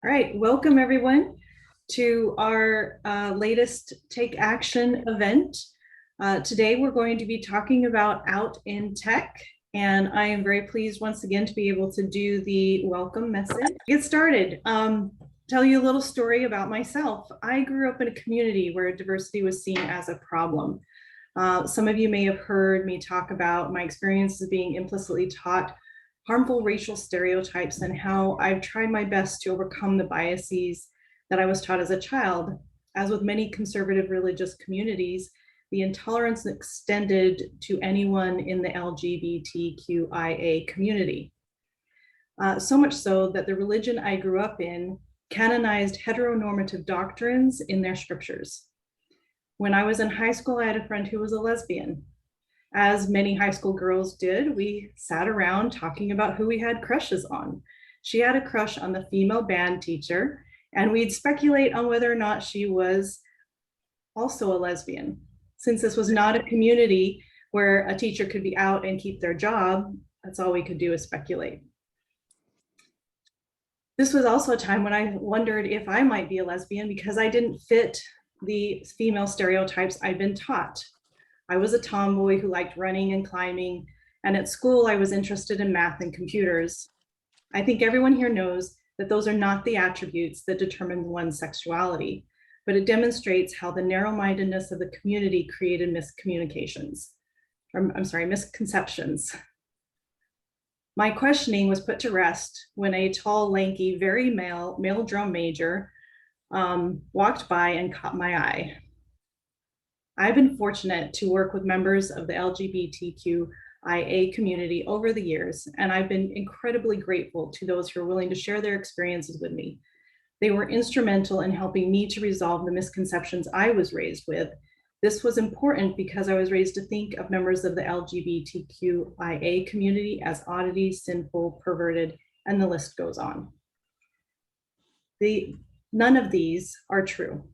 All right, welcome everyone to our latest Take Action event. Today we're going to be talking about Out in Tech, and I am very pleased once again to be able to do the welcome message. Get started. Tell you a little story about myself. I grew up in a community where diversity was seen as a problem. Some of you may have heard me talk about my experiences being implicitly taught harmful racial stereotypes and how I've tried my best to overcome the biases that I was taught as a child. As with many conservative religious communities, the intolerance extended to anyone in the LGBTQIA community. So much so that the religion I grew up in canonized heteronormative doctrines in their scriptures. When I was in high school, I had a friend who was a lesbian. As many high school girls did, we sat around talking about who we had crushes on. She had a crush on the female band teacher, and we'd speculate on whether or not she was also a lesbian. Since this was not a community where a teacher could be out and keep their job, that's all we could do is speculate. This was also a time when I wondered if I might be a lesbian because I didn't fit the female stereotypes I'd been taught. I was a tomboy who liked running and climbing, and at school I was interested in math and computers. I think everyone here knows that those are not the attributes that determine one's sexuality, but it demonstrates how the narrow-mindedness of the community created misconceptions. My questioning was put to rest when a tall, lanky, very male drum major walked by and caught my eye. I've been fortunate to work with members of the LGBTQIA community over the years, and I've been incredibly grateful to those who are willing to share their experiences with me. They were instrumental in helping me to resolve the misconceptions I was raised with. This was important because I was raised to think of members of the LGBTQIA community as oddities, sinful, perverted, and the list goes on. None of these are true,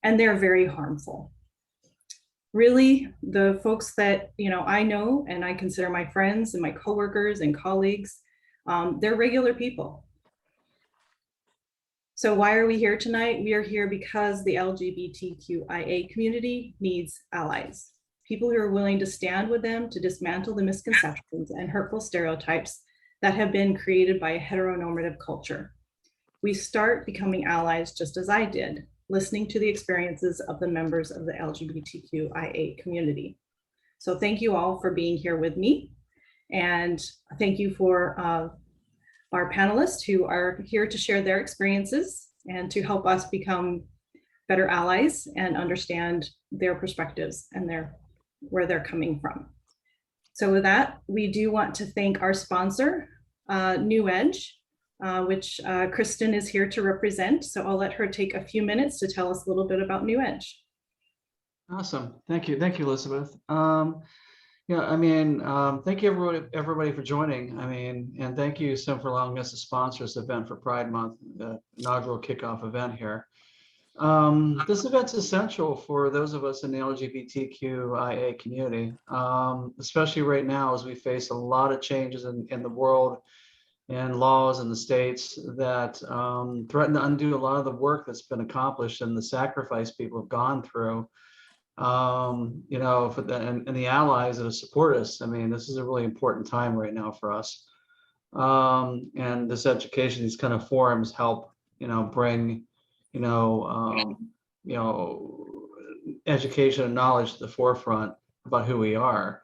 and they're very harmful. Really, the folks that I know and I consider my friends and my coworkers and colleagues, they're regular people. So why are we here tonight? We are here because the LGBTQIA community needs allies, people who are willing to stand with them to dismantle the misconceptions and hurtful stereotypes that have been created by a heteronormative culture. We start becoming allies just as I did, listening to the experiences of the members of the LGBTQIA community. So thank you all for being here with me. And thank you for our panelists who are here to share their experiences and to help us become better allies and understand their perspectives and where they're coming from. So with that, we do want to thank our sponsor, New Edge, which Kristen is here to represent. So I'll let her take a few minutes to tell us a little bit about New Edge. Awesome. Thank you, Elizabeth. Thank you everybody for joining. And thank you, Sim, for allowing us to sponsor this event for Pride Month, the inaugural kickoff event here. This event's essential for those of us in the LGBTQIA community, especially right now as we face a lot of changes in the world and laws in the states that threaten to undo a lot of the work that's been accomplished and the sacrifice people have gone through. And the allies that have supported us. This is a really important time right now for us. And this education, these kind of forums help, bring, education and knowledge to the forefront about who we are.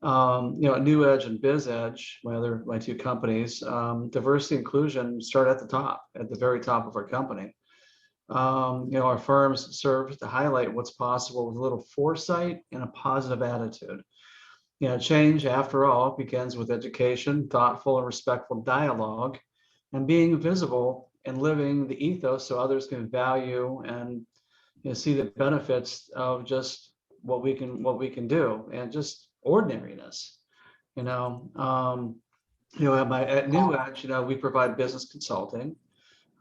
At New Edge and Biz Edge, my two companies, diversity inclusion start at the very top of our company. Our firms serve to highlight what's possible with a little foresight and a positive attitude. Change, after all, begins with education, thoughtful and respectful dialogue, and being visible and living the ethos so others can value and see the benefits of just what we can do and just ordinariness. At New Edge, we provide business consulting,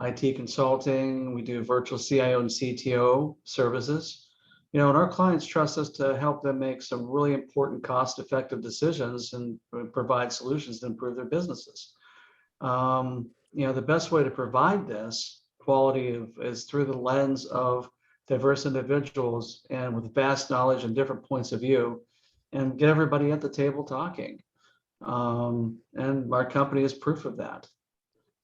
IT consulting, we do virtual CIO and CTO services, and our clients trust us to help them make some really important cost-effective decisions and provide solutions to improve their businesses. the best way to provide this quality is through the lens of diverse individuals and with vast knowledge and different points of view, and get everybody at the table talking. And our company is proof of that.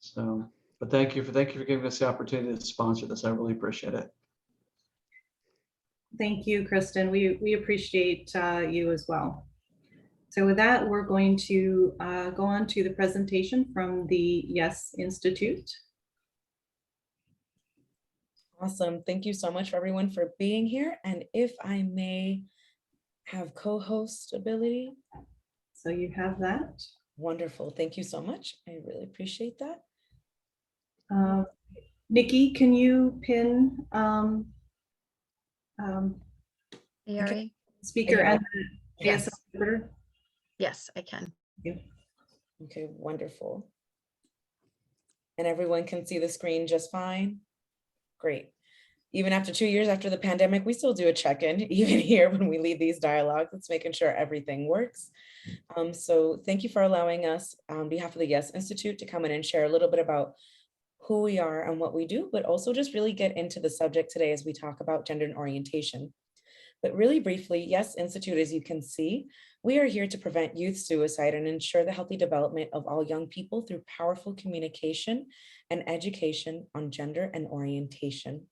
So, but thank you for giving us the opportunity to sponsor this. I really appreciate it. Thank you, Kristen. We appreciate you as well. So with that, we're going to go on to the presentation from the Yes Institute. Awesome. Thank you so much for everyone for being here. And if I may have co-host ability. So you have that. Wonderful. Thank you so much. I really appreciate that. Nikki, can you pin ARA? speaker and the Yes. ASL interpreter? Yes, I can. Okay, wonderful. And everyone can see the screen just fine? Great. Even after 2 years after the pandemic, we still do a check-in, even here when we lead these dialogues. It's making sure everything works. So thank you for allowing us on behalf of the Yes Institute to come in and share a little bit about who we are and what we do, but also just really get into the subject today as we talk about gender and orientation. But really briefly, Yes Institute, as you can see, we are here to prevent youth suicide and ensure the healthy development of all young people through powerful communication and education on gender and orientation.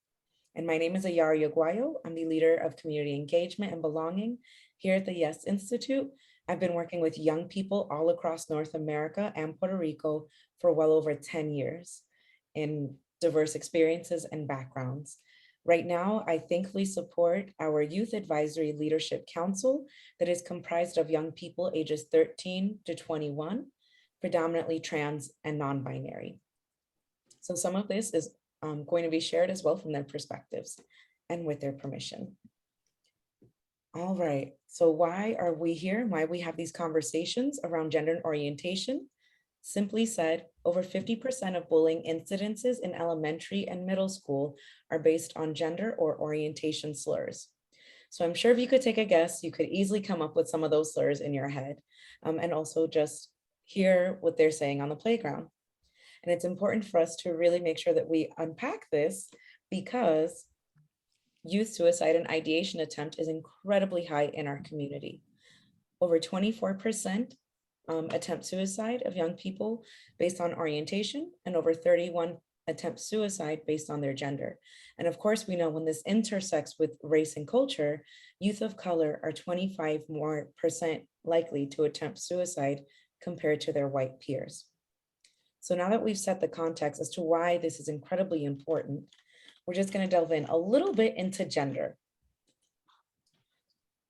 And my name is Ayara Yaguayo. I'm the leader of community engagement and belonging here at the Yes Institute. I've been working with young people all across North America and Puerto Rico for well over 10 years in diverse experiences and backgrounds. Right now, I thankfully support our Youth Advisory Leadership Council that is comprised of young people ages 13 to 21, predominantly trans and non-binary. So some of this is going to be shared as well from their perspectives and with their permission. All right, so why are we here and why we have these conversations around gender and orientation? Simply said, over 50% of bullying incidences in elementary and middle school are based on gender or orientation slurs. So I'm sure if you could take a guess, you could easily come up with some of those slurs in your head and also just hear what they're saying on the playground. And it's important for us to really make sure that we unpack this because youth suicide and ideation attempt is incredibly high in our community. Over 24% attempt suicide of young people based on orientation, and over 31 attempt suicide based on their gender. And of course, we know when this intersects with race and culture, youth of color are 25% more likely to attempt suicide compared to their white peers. So now that we've set the context as to why this is incredibly important, we're just going to delve in a little bit into gender.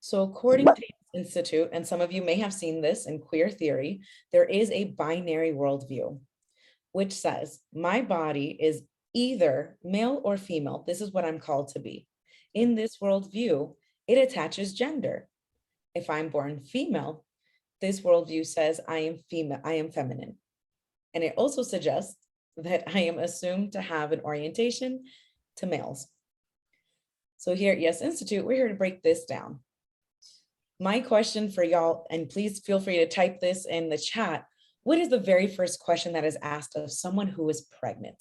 So according to the Institute, and some of you may have seen this in queer theory, there is a binary worldview, which says my body is either male or female. This is what I'm called to be. In this worldview, it attaches gender. If I'm born female, this worldview says I am female, I am feminine. And it also suggests that I am assumed to have an orientation to males. So here at Yes Institute, we're here to break this down. My question for y'all, and please feel free to type this in the chat, what is the very first question that is asked of someone who is pregnant?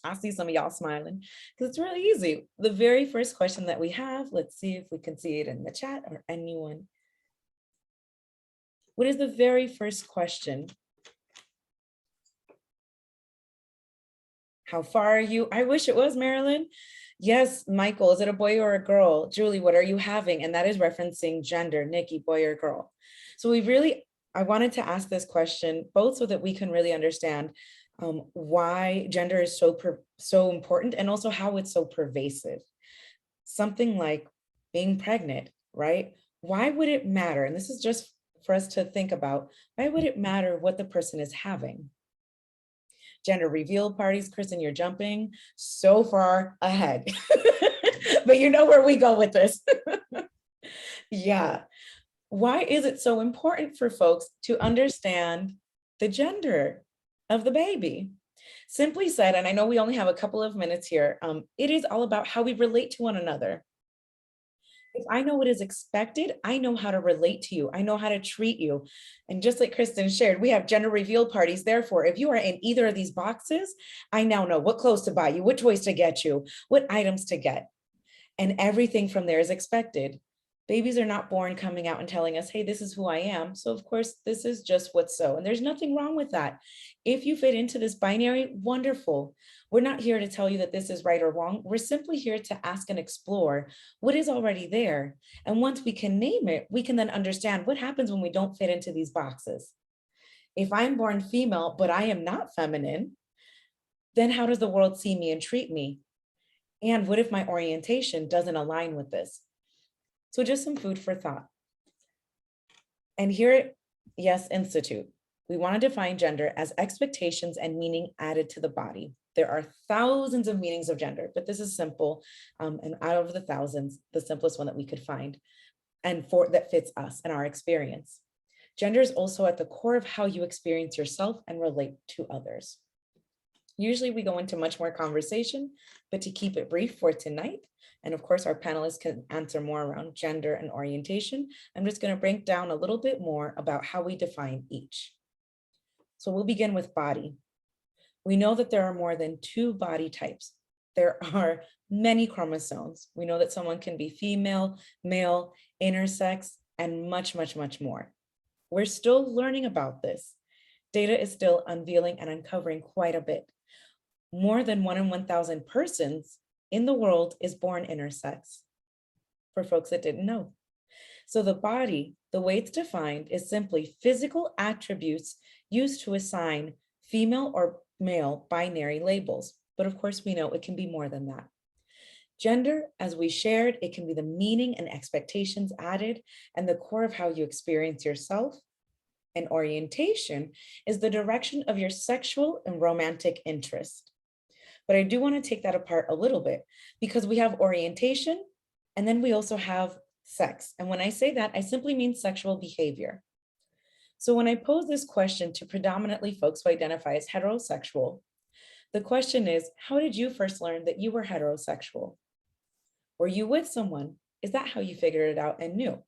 I see some of y'all smiling because it's really easy. The very first question that we have, let's see if we can see it in the chat or anyone. What is the very first question? How far are you? I wish it was Marilyn. Yes, Michael, is it a boy or a girl? Julie, what are you having? And that is referencing gender, Nikki, boy or girl. So I wanted to ask this question both so that we can really understand why gender is so important and also how it's so pervasive. Something like being pregnant, right? Why would it matter? And this is just for us to think about, why would it matter what the person is having? Gender reveal parties, Kristen, you're jumping so far ahead, but you know where we go with this. Yeah. Why is it so important for folks to understand the gender of the baby? Simply said, and I know we only have a couple of minutes here, it is all about how we relate to one another. If I know what is expected, I know how to relate to you. I know how to treat you. And just like Kristen shared, we have gender reveal parties. Therefore, if you are in either of these boxes, I now know what clothes to buy you, what toys to get you, what items to get. And everything from there is expected. Babies are not born coming out and telling us, hey, this is who I am. So of course, this is just what's so. And there's nothing wrong with that. If you fit into this binary, wonderful. We're not here to tell you that this is right or wrong. We're simply here to ask and explore what is already there. And once we can name it, we can then understand what happens when we don't fit into these boxes. If I'm born female, but I am not feminine, then how does the world see me and treat me? And what if my orientation doesn't align with this? So just some food for thought. And here at Yes Institute, we want to define gender as expectations and meaning added to the body. There are thousands of meanings of gender, but this is simple. And out of the thousands, the simplest one that we could find and that fits us and our experience. Gender is also at the core of how you experience yourself and relate to others. Usually we go into much more conversation, but to keep it brief for tonight, and of course our panelists can answer more around gender and orientation, I'm just going to break down a little bit more about how we define each. So we'll begin with body. We know that there are more than 2 body types. There are many chromosomes. We know that someone can be female, male, intersex, and much, much, much more. We're still learning about this. Data is still unveiling and uncovering quite a bit. More than 1 in 1,000 persons in the world is born intersex, for folks that didn't know. So the body, the way it's defined is simply physical attributes used to assign female or male binary labels. But of course, we know it can be more than that. Gender, as we shared, it can be the meaning and expectations added and the core of how you experience yourself. And orientation is the direction of your sexual and romantic interest. But I do want to take that apart a little bit because we have orientation and then we also have sex. And when I say that, I simply mean sexual behavior. So when I pose this question to predominantly folks who identify as heterosexual, the question is, how did you first learn that you were heterosexual? Were you with someone? Is that how you figured it out and knew?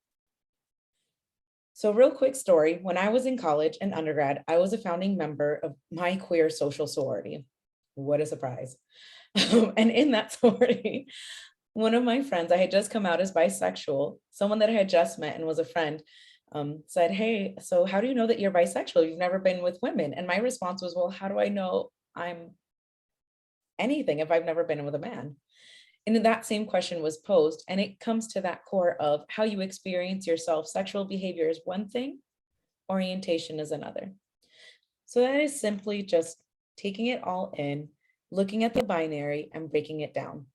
So real quick story, when I was in college and undergrad, I was a founding member of my queer social sorority. What a surprise. And in that sorority, one of my friends, I had just come out as bisexual, someone that I had just met and was a friend, said, hey, so how do you know that you're bisexual? You've never been with women. And my response was, well, how do I know I'm anything if I've never been with a man? And then that same question was posed, and it comes to that core of how you experience yourself. Sexual behavior is one thing, orientation is another. So that is simply just taking it all in, looking at the binary and breaking it down.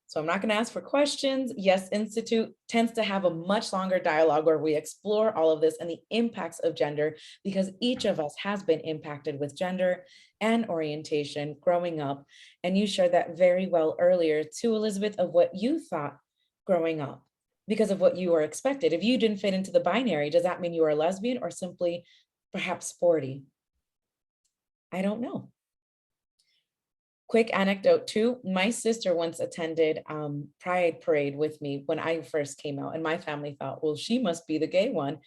So I'm not going to ask for questions. Yes Institute tends to have a much longer dialogue where we explore all of this and the impacts of gender, because each of us has been impacted with gender and orientation growing up. And you shared that very well earlier too, Elizabeth, of what you thought growing up because of what you were expected. If you didn't fit into the binary, does that mean you were a lesbian or simply perhaps sporty? I don't know. Quick anecdote too, my sister once attended Pride Parade with me when I first came out, and my family thought, well, she must be the gay one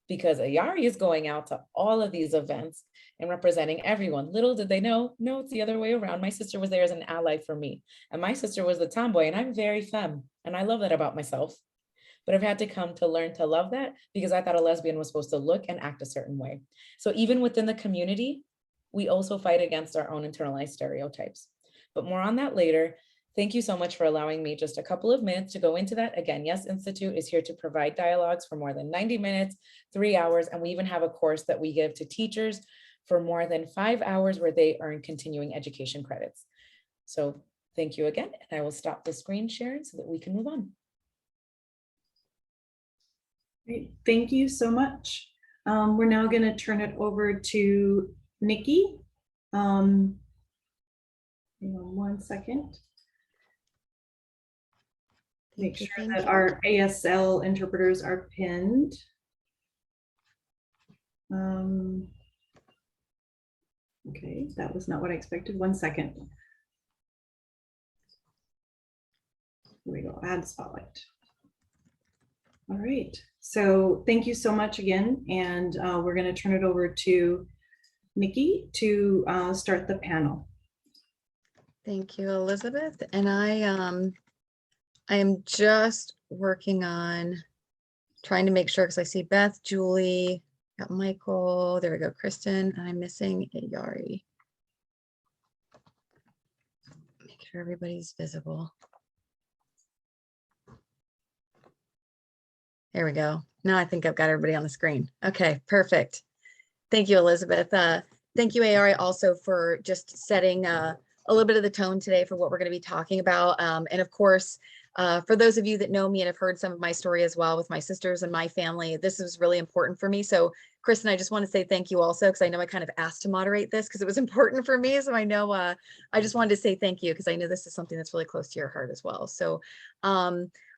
because Ayari is going out to all of these events and representing everyone. Little did they know, no, it's the other way around. My sister was there as an ally for me, and my sister was the tomboy, and I'm very femme, and I love that about myself. But I've had to come to learn to love that because I thought a lesbian was supposed to look and act a certain way. So even within the community, we also fight against our own internalized stereotypes. But more on that later. Thank you so much for allowing me just a couple of minutes to go into that. Again, Yes Institute is here to provide dialogues for more than 90 minutes, 3 hours, and we even have a course that we give to teachers for more than 5 hours where they earn continuing education credits. So thank you again, and I will stop the screen sharing so that we can move on. Great. Thank you so much. We're now going to turn it over to Nikki. Hang on 1 second. Make sure that our ASL interpreters are pinned. Okay, that was not what I expected. 1 second. Here we go, add spotlight. All right. So thank you so much again. And we're going to turn it over to Nikki to start the panel. Thank you, Elizabeth. And I am just working on trying to make sure, because I see Beth, Julie, got Michael, there we go, Kristen, and I'm missing Yari. Make sure everybody's visible. There we go. Now I think I've got everybody on the screen. Okay, perfect. Thank you, Elizabeth. Thank you, ARI, also for just setting a little bit of the tone today for what we're going to be talking about. And of course, for those of you that know me and have heard some of my story as well with my sisters and my family, this is really important for me. So Kristen, I just want to say thank you also, because I know I kind of asked to moderate this because it was important for me. So I know I just wanted to say thank you, because I know this is something that's really close to your heart as well. So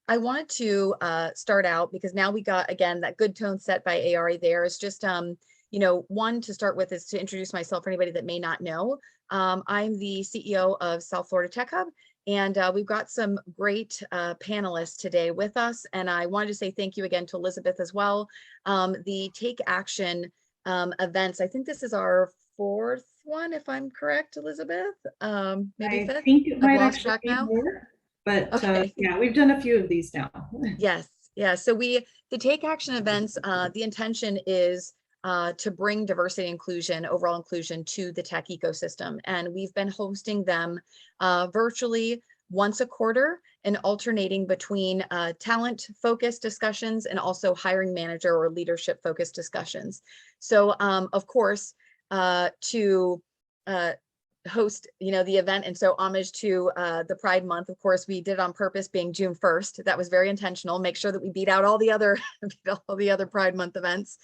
I wanted to start out, because now we got, again, that good tone set by ARI there is just, you know, one to start with is to introduce myself for anybody that may not know. I'm the CEO of South Florida Tech Hub, and we've got some great panelists today with us. And I wanted to say thank you again to Elizabeth as well. The Take Action events, I think this is our fourth one, if I'm correct, Elizabeth, maybe I fifth. think it I've might lost actually track be now. more, but Okay. yeah, we've done a few of these now. Yes, yeah. So the Take Action events, the intention is to bring diversity, inclusion, overall inclusion to the tech ecosystem. And we've been hosting them virtually once a quarter and alternating between talent focused discussions and also hiring manager or leadership focused discussions. So of course, to host, you know, the event, and so homage to the Pride Month. Of course, we did it on purpose, being June 1st. That was very intentional. Make sure that we beat out all the other Pride Month events.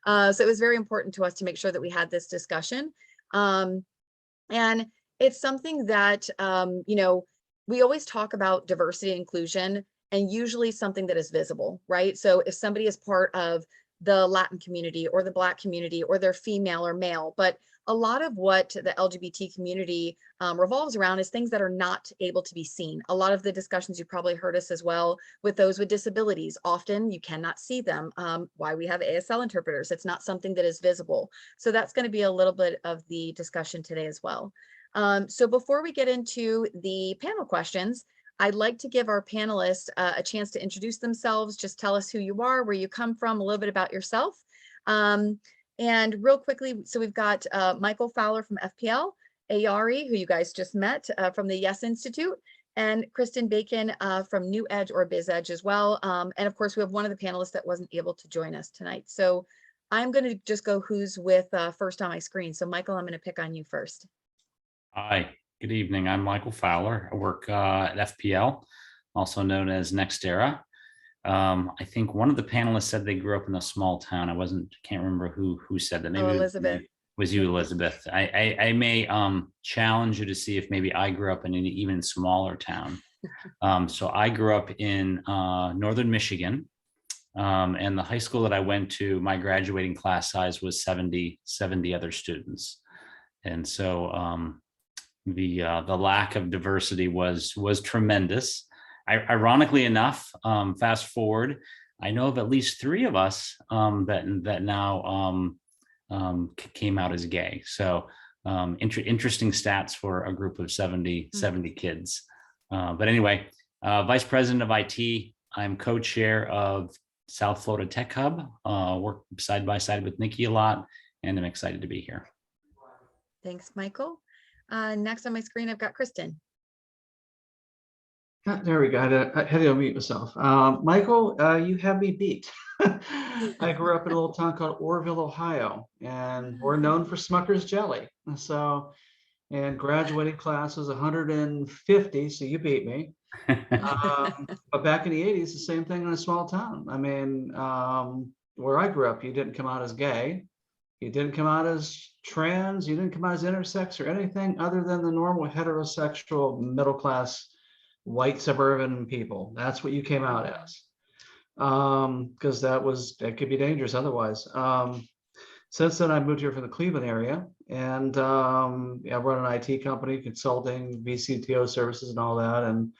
So it was very important to us to make sure that we had this discussion. And it's something that you know, we always talk about diversity and inclusion, and usually something that is visible, right? So if somebody is part of the Latin community or the Black community, or they're female or male, but a lot of what the LGBT community revolves around is things that are not able to be seen. A lot of the discussions, you probably heard us as well with those with disabilities. Often you cannot see them. Why we have ASL interpreters. It's not something that is visible. So that's going to be a little bit of the discussion today as well. So before we get into the panel questions, I'd like to give our panelists a chance to introduce themselves. Just tell us who you are, where you come from, a little bit about yourself. And real quickly, so we've got Michael Fowler from FPL, Ayari, who you guys just met from the Yes Institute, and Kristen Bacon from New Edge or Biz Edge as well. And of course, we have one of the panelists that wasn't able to join us tonight. So I'm going to just go who's with first on my screen. So Michael, I'm going to pick on you first. Hi, good evening. I'm Michael Fowler. I work at FPL, also known as NextEra. I think one of the panelists said they grew up in a small town. Can't remember who said that. Maybe Elizabeth. It was you, Elizabeth. I may challenge you to see if maybe I grew up in an even smaller town. So I grew up in northern Michigan, and the high school that I went to, my graduating class size was 70 other students, and so the lack of diversity was tremendous. Ironically enough, fast forward, I know of at least 3 of us that now came out as gay. So interesting stats for a group of 70 kids. But anyway, Vice President of IT, I'm co-chair of South Florida Tech Hub, work side by side with Nikki a lot, and I'm excited to be here. Thanks, Michael. Next on my screen, I've got Kristen. There we go. I had to unmute myself. Michael, you have me beat. I grew up in a little town called Orrville, Ohio, and we're known for Smucker's jelly. So, and graduating class was 150, so you beat me. But back in the 80s, the same thing in a small town. I mean, where I grew up, you didn't come out as gay. You didn't come out as trans. You didn't come out as intersex or anything other than the normal heterosexual middle-class white suburban people. That's what you came out as, because that could be dangerous otherwise. Since then, I moved here from the Cleveland area, and I run an IT company, consulting, VCTO services, and all that, and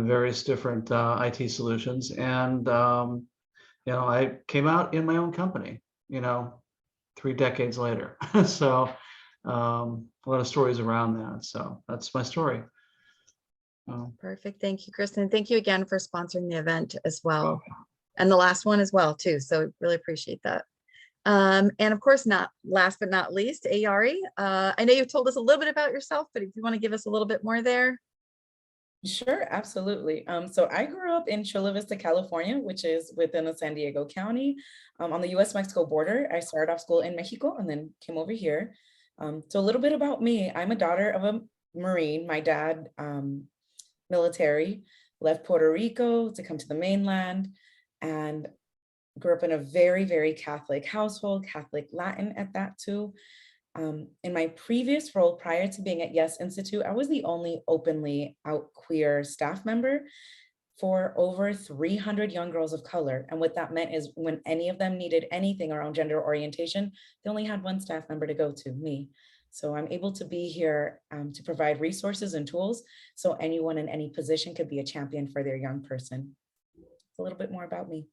various different IT solutions. And I came out in my own company, 3 decades later. So a lot of stories around that. So that's my story. Perfect. Thank you, Kristen. Thank you again for sponsoring the event as well. Welcome. And the last one as well, too. So really appreciate that. And of course, not last but not least, Ayari. I know you've told us a little bit about yourself, but if you want to give us a little bit more there. Sure, absolutely. So I grew up in Chula Vista, California, which is within the San Diego County, on the US-Mexico border. I started off school in Mexico and then came over here. So a little bit about me. I'm a daughter of a Marine. My dad, military, left Puerto Rico to come to the mainland, and grew up in a very, very Catholic household, Catholic Latin at that too. In my previous role prior to being at Yes Institute, I was the only openly out queer staff member for over 300 young girls of color. And what that meant is when any of them needed anything around gender orientation, they only had one staff member to go to, me. So I'm able to be here to provide resources and tools so anyone in any position could be a champion for their young person. A little bit more about me.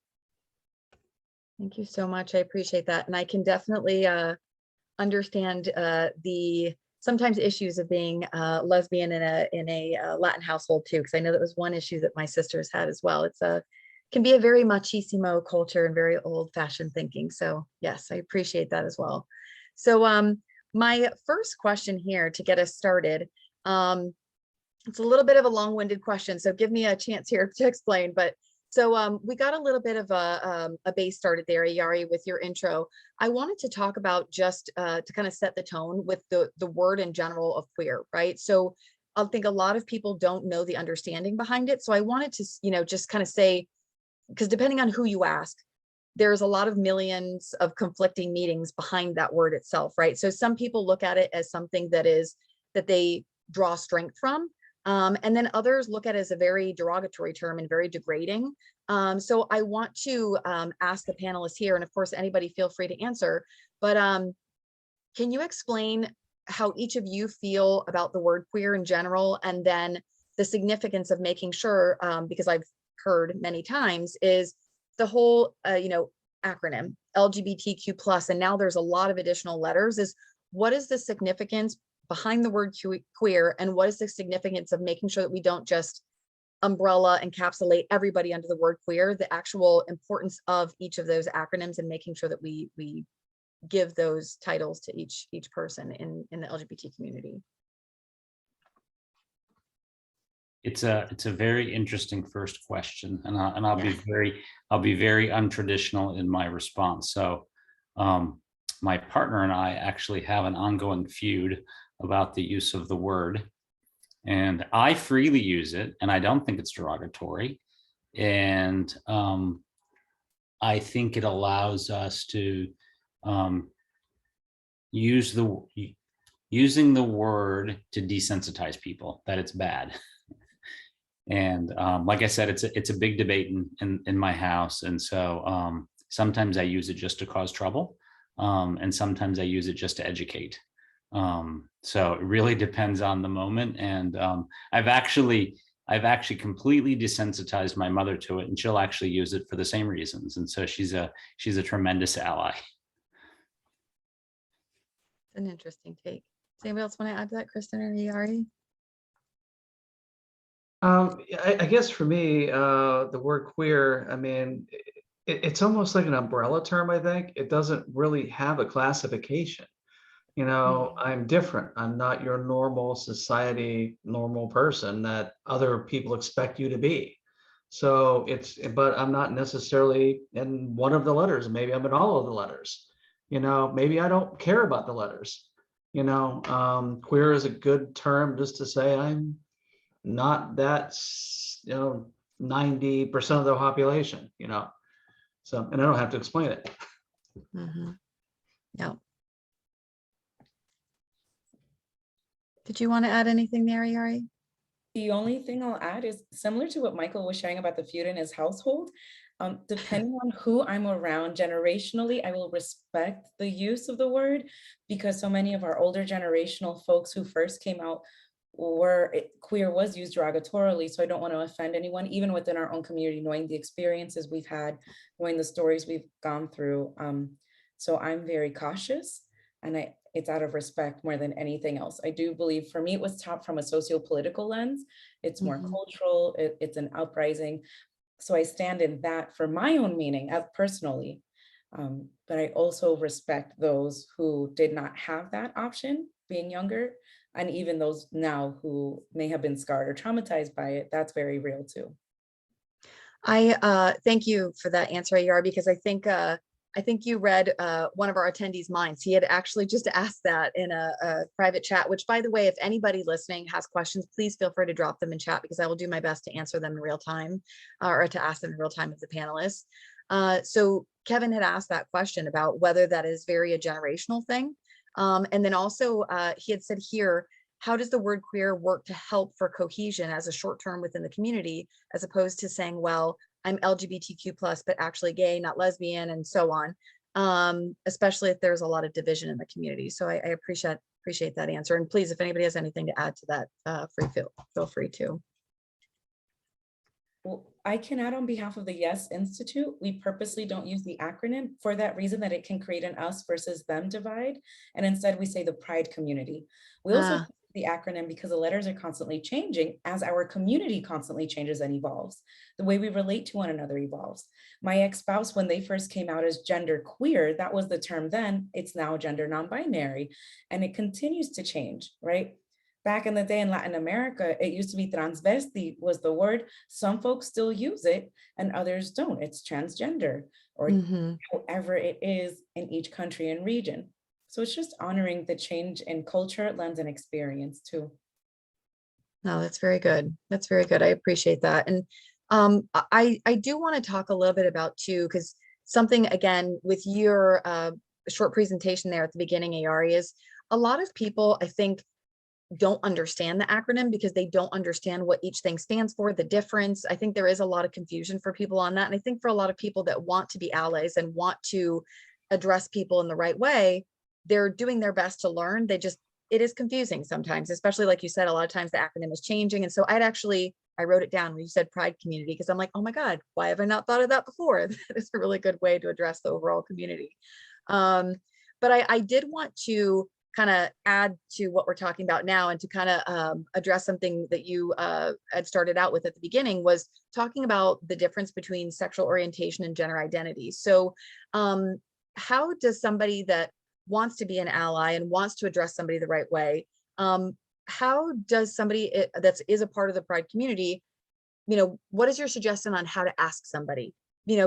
Thank you so much. I appreciate that. And I can definitely understand the sometimes issues of being lesbian in a Latin household too, because I know that was one issue that my sisters had as well. It's can be a very machismo culture and very old fashioned thinking. So yes, I appreciate that as well. So my first question here to get us started, it's a little bit of a long-winded question, so give me a chance here to explain, but so we got a little bit of a base started there, Ayari, with your intro. I wanted to talk about just to kind of set the tone with the word in general of queer, right? So I think a lot of people don't know the understanding behind it. So I wanted to, just kind of say, because depending on who you ask, there's a lot of millions of conflicting meanings behind that word itself, right? So some people look at it as something that they draw strength from. And then others look at it as a very derogatory term and very degrading. So I want to ask the panelists here, and of course, anybody feel free to answer, but can you explain how each of you feel about the word queer in general, and then the significance of making sure, because I've heard many times, is the whole, acronym LGBTQ+, and now there's a lot of additional letters, is what is the significance behind the word queer, and what is the significance of making sure that we don't just umbrella encapsulate everybody under the word queer, the actual importance of each of those acronyms, and making sure that we give those titles to each person in the LGBT community. It's a very interesting first question, and I'll be very untraditional in my response. So my partner and I actually have an ongoing feud about the use of the word, and I freely use it, and I don't think it's derogatory, and I think it allows us to using the word to desensitize people that it's bad. And like I said, it's a big debate in my house, and so sometimes I use it just to cause trouble, and sometimes I use it just to educate. So it really depends on the moment, and I've actually completely desensitized my mother to it, and she'll actually use it for the same reasons, and so she's a tremendous ally. It's an interesting take. Does anybody else want to add to that, Kristen or Ayari? I guess for me, the word queer, I mean, it's almost like an umbrella term, I think. It doesn't really have a classification. I'm different. I'm not your normal society, normal person that other people expect you to be. So but I'm not necessarily in one of the letters. Maybe I'm in all of the letters. Maybe I don't care about the letters. Queer is a good term just to say I'm not that, 90% of the population, so, and I don't have to explain it. Mm-hmm. Yeah. Did you want to add anything there, Ayari? The only thing I'll add is similar to what Michael was sharing about the feud in his household. Depending on who I'm around generationally, I will respect the use of the word, because so many of our older generational folks who first came out queer was used derogatorily. So I don't want to offend anyone, even within our own community, knowing the experiences we've had, knowing the stories we've gone through. So I'm very cautious, and it's out of respect more than anything else. I do believe, for me, it was taught from a socio-political lens. It's more cultural, it's an uprising. So I stand in that for my own meaning as personally. But I also respect those who did not have that option being younger, and even those now who may have been scarred or traumatized by it. That's very real too. I thank you for that answer, AR, because I think you read one of our attendees' minds. He had actually just asked that in a private chat, which, by the way, if anybody listening has questions, please feel free to drop them in chat, because I will do my best to answer them in real time, or to ask them in real time of the panelists. So Kevin had asked that question about whether that is very a generational thing. And then also he had said here, how does the word queer work to help for cohesion as a short term within the community, as opposed to saying, well, I'm LGBTQ+, but actually gay, not lesbian, and so on, especially if there's a lot of division in the community. So I appreciate that answer. And please, if anybody has anything to add to that, feel free to. Well, I can add on behalf of the Yes Institute. We purposely don't use the acronym for that reason, that it can create an us versus them divide. And instead we say the Pride community. We also the acronym because the letters are constantly changing as our community constantly changes and evolves. The way we relate to one another evolves. My ex-spouse, when they first came out as gender queer, that was the term then. It's now gender non-binary, and it continues to change, right? Back in the day in Latin America, it used to be transvesti was the word. Some folks still use it and others don't. It's transgender, or however it is in each country and region. So it's just honoring the change in culture, lens, and experience too. No, that's very good. That's very good. I appreciate that. And I do want to talk a little bit about too, because something, again, with your short presentation there at the beginning, Ari, is a lot of people, I think, don't understand the acronym because they don't understand what each thing stands for, the difference. I think there is a lot of confusion for people on that. And I think for a lot of people that want to be allies and want to address people in the right way, they're doing their best to learn. It is confusing sometimes, especially like you said, a lot of times the acronym is changing. And so I wrote it down when you said Pride community, because I'm like, oh my God, why have I not thought of that before? That is a really good way to address the overall community. But I did want to kind of add to what we're talking about now, and to kind of address something that you had started out with at the beginning, was talking about the difference between sexual orientation and gender identity. So how does somebody that wants to be an ally and wants to address somebody the right way, how does somebody that is a part of the Pride community, what is your suggestion on how to ask somebody?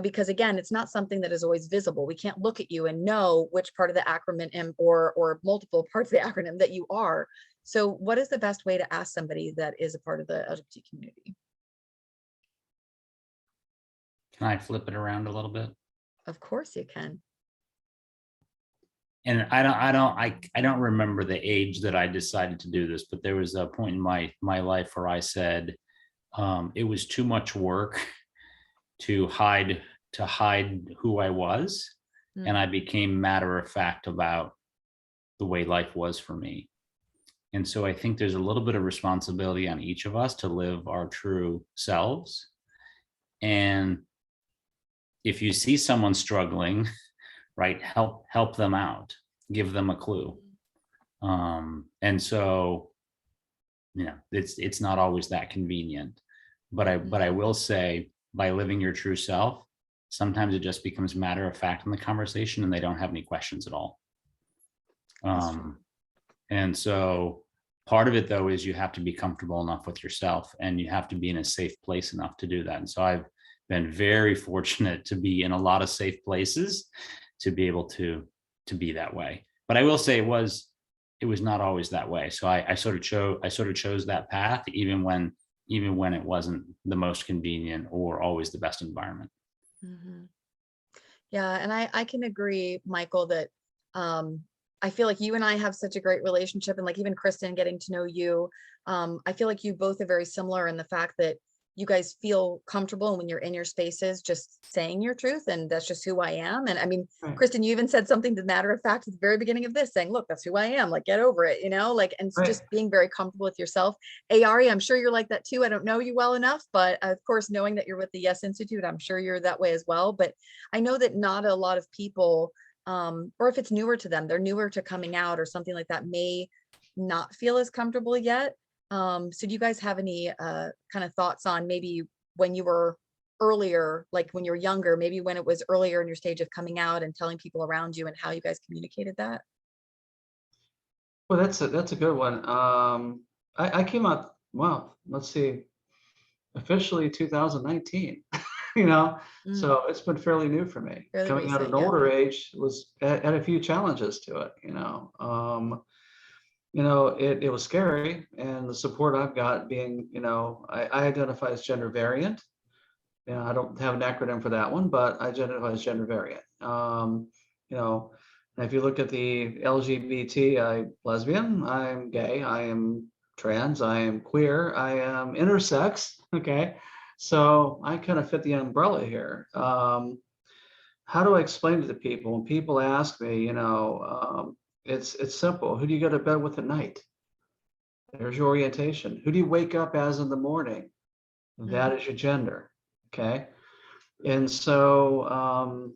Because again, it's not something that is always visible. We can't look at you and know which part of the acronym or multiple parts of the acronym that you are. So what is the best way to ask somebody that is a part of the LGBT community? Can I flip it around a little bit? Of course you can. And I don't remember the age that I decided to do this, but there was a point in my life where I said it was too much work to hide who I was, and I became matter of fact about the way life was for me. And so I think there's a little bit of responsibility on each of us to live our true selves. And if you see someone struggling, right, help them out, give them a clue. And so, it's not always that convenient, but I will say, by living your true self, sometimes it just becomes matter of fact in the conversation and they don't have any questions at all. And so part of it though is you have to be comfortable enough with yourself, and you have to be in a safe place enough to do that. And so I've been very fortunate to be in a lot of safe places to be able to be that way. But I will say it was not always that way. So I sort of chose that path, even when it wasn't the most convenient or always the best environment. Yeah, and I can agree, Michael, that I feel like you and I have such a great relationship, and like even Kristen, getting to know you, I feel like you both are very similar in the fact that you guys feel comfortable when you're in your spaces just saying your truth, and that's just who I am. And I mean, Right. Kristen, you even said something to the matter of fact at the very beginning of this, saying, look, that's who I am, like, get over it, like, and Right. just being very comfortable with yourself. Ari, I'm sure you're like that too. I don't know you well enough, but of course, knowing that you're with the Yes Institute, I'm sure you're that way as well. But I know that not a lot of people, or if it's newer to them, they're newer to coming out or something like that, may not feel as comfortable yet. So do you guys have any kind of thoughts on maybe when you were earlier, like when you were younger, maybe when it was earlier in your stage of coming out and telling people around you, and how you guys communicated that? Well, that's a good one. I came out, well, let's see, officially 2019, so it's been fairly new for me. Fairly Coming out at recent, an yeah. older age was had a few challenges to it, it was scary, and the support I've got being, I identify as gender variant. I don't have an acronym for that one, but I identify as gender variant. And if you look at the LGBT, I'm lesbian, I'm gay, I am trans, I am queer, I am intersex. Okay. So I kind of fit the umbrella here. How do I explain it to people? When people ask me, it's simple. Who do you go to bed with at night? There's your orientation. Who do you wake up as in the morning? That is your gender. Okay. And so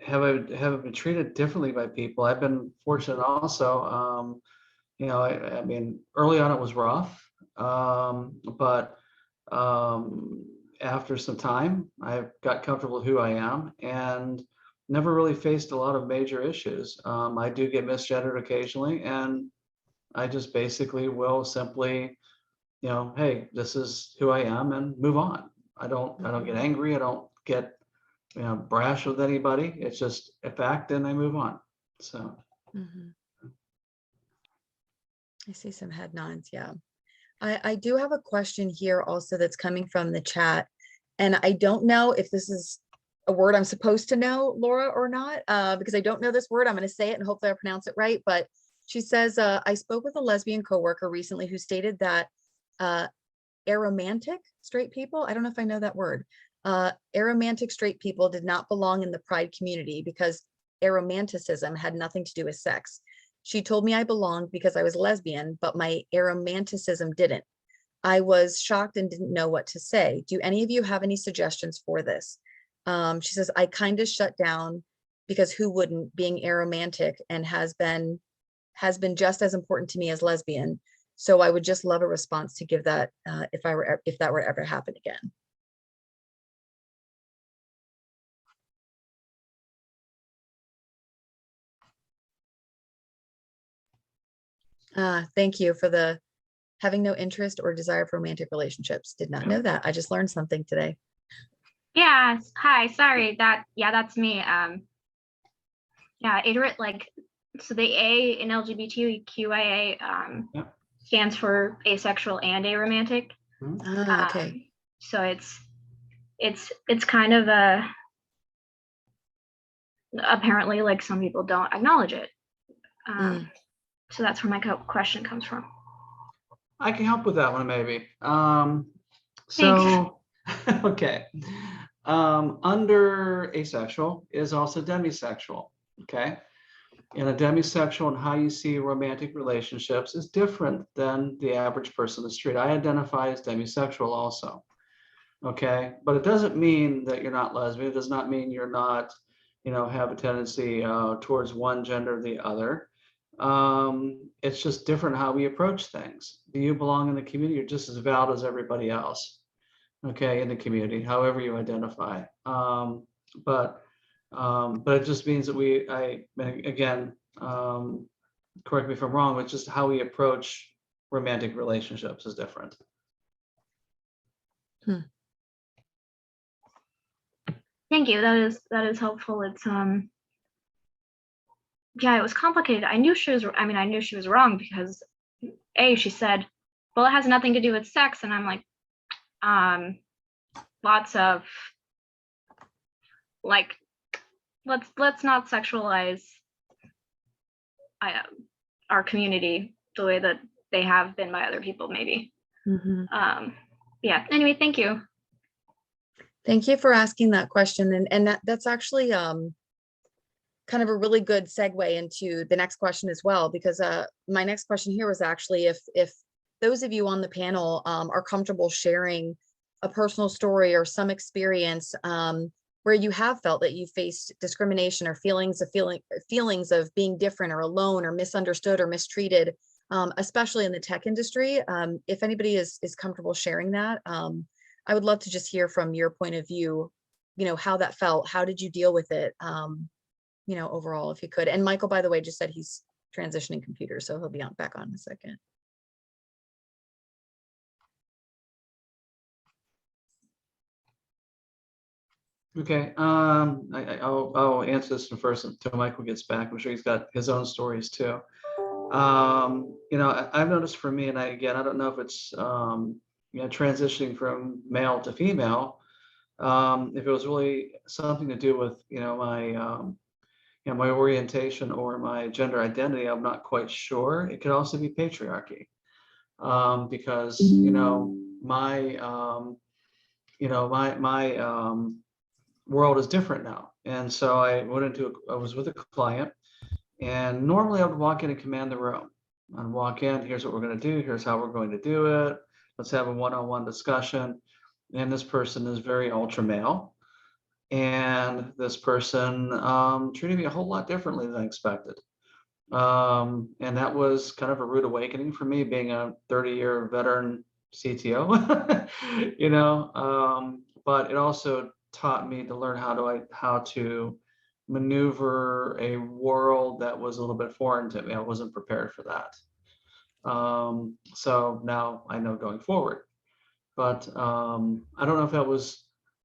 have I been treated differently by people? I've been fortunate also. I mean, early on it was rough, but after some time, I got comfortable with who I am and never really faced a lot of major issues. I do get misgendered occasionally, and I just basically will simply, hey, this is who I am, and move on. I don't get angry. I don't get brash with anybody. It's just a fact, and I move on. So I see some head nods. Yeah. I do have a question here also that's coming from the chat. And I don't know if this is a word I'm supposed to know, Laura, or not, because I don't know this word. I'm going to say it and hopefully I pronounce it right. But she says, I spoke with a lesbian coworker recently who stated that aromantic straight people, I don't know if I know that word, aromantic straight people did not belong in the Pride community because aromanticism had nothing to do with sex. She told me I belonged because I was lesbian, but my aromanticism didn't. I was shocked and didn't know what to say. Do any of you have any suggestions for this? She says, I kind of shut down because who wouldn't, being aromantic, and has been just as important to me as lesbian. So I would just love a response to give that if that were to ever happen again. Thank you for the having no interest or desire for romantic relationships. Did not know that. I just learned something today. Yeah, hi, sorry, that's me. Yeah, so the A in LGBTQIA stands for asexual and aromantic. Okay. So it's kind of apparently, like, some people don't acknowledge it. So that's where my question comes from. I can help with that one, maybe. So, okay. Under asexual is also demisexual. Okay. And a demisexual and how you see romantic relationships is different than the average person on the street. I identify as demisexual also. Okay. But it doesn't mean that you're not lesbian. It does not mean you're not, have a tendency towards one gender or the other. It's just different how we approach things. Do you belong in the community? You're just as valid as everybody else, okay, in the community, however you identify. But it just means that again, correct me if I'm wrong, it's just how we approach romantic relationships is different. Thank you. That is helpful. It's yeah, it was complicated. I knew she was wrong because she said, well, it has nothing to do with sex, and I'm like, lots of, like, let's not sexualize our community the way that they have been by other people, maybe. Yeah, anyway, thank you. Thank you for asking that question. And that's actually kind of a really good segue into the next question as well, because my next question here was actually if those of you on the panel are comfortable sharing a personal story or some experience where you have felt that you faced discrimination or feelings of being different or alone or misunderstood or mistreated, especially in the tech industry. If anybody is comfortable sharing that, I would love to just hear from your point of view, how that felt. How did you deal with it? Overall, if you could. And Michael, by the way, just said he's transitioning computers, so he'll be back on in a second. Okay, I'll answer this one first until Michael gets back. I'm sure he's got his own stories too. I've noticed for me, and I don't know if it's transitioning from male to female, if it was really something to do with my orientation or my gender identity. I'm not quite sure. It could also be patriarchy, because my world is different now. And so I was with a client, and normally I would walk in and command the room. I'd walk in, here's what we're going to do, here's how we're going to do it. Let's have a one-on-one discussion. And this person is very ultra male. And this person treated me a whole lot differently than I expected. And that was kind of a rude awakening for me, being a 30-year veteran CTO, but it also taught me to learn how to maneuver a world that was a little bit foreign to me. I wasn't prepared for that. So now I know going forward, but I don't know if that was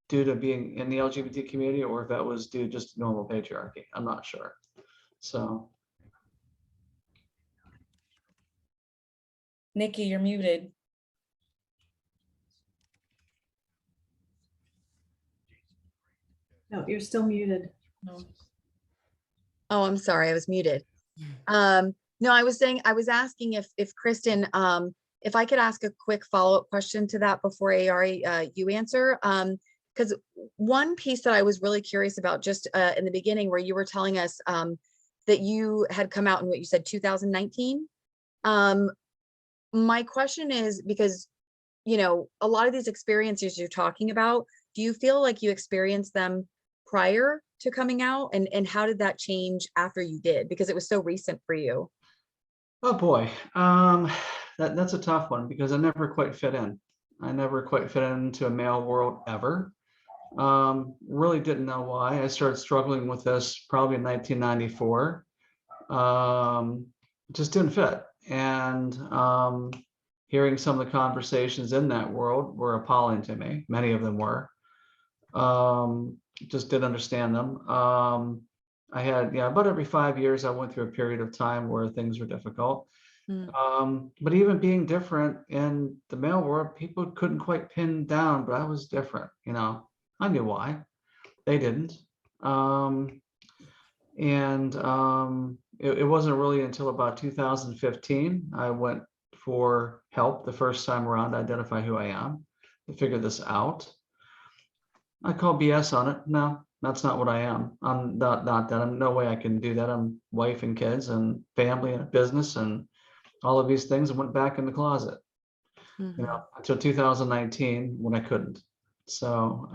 due to being in the LGBT community or if that was due just to normal patriarchy. I'm not sure. So. Nikki, you're muted. No, you're still muted. No. Oh, I'm sorry, I was muted. No, I was asking if Kristen, if I could ask a quick follow-up question to that before Ari, you answer. Because one piece that I was really curious about just in the beginning, where you were telling us that you had come out in what you said 2019. My question is, because a lot of these experiences you're talking about, do you feel like you experienced them prior to coming out, and how did that change after you did, because it was so recent for you? Oh boy, that's a tough one, because I never quite fit in. I never quite fit into a male world ever. Really didn't know why. I started struggling with this probably in 1994. Just didn't fit. And hearing some of the conversations in that world were appalling to me. Many of them were. Just didn't understand them. I had, about every 5 years, I went through a period of time where things were difficult. But even being different in the male world, people couldn't quite pin down, but I was different. I knew why. They didn't. It wasn't really until about 2015 I went for help the first time around to identify who I am, to figure this out. I call BS on it. No, that's not what I am. I'm not that. I'm no way I can do that. I'm wife and kids and family and a business and all of these things, and went back in the closet, until 2019 when I couldn't. So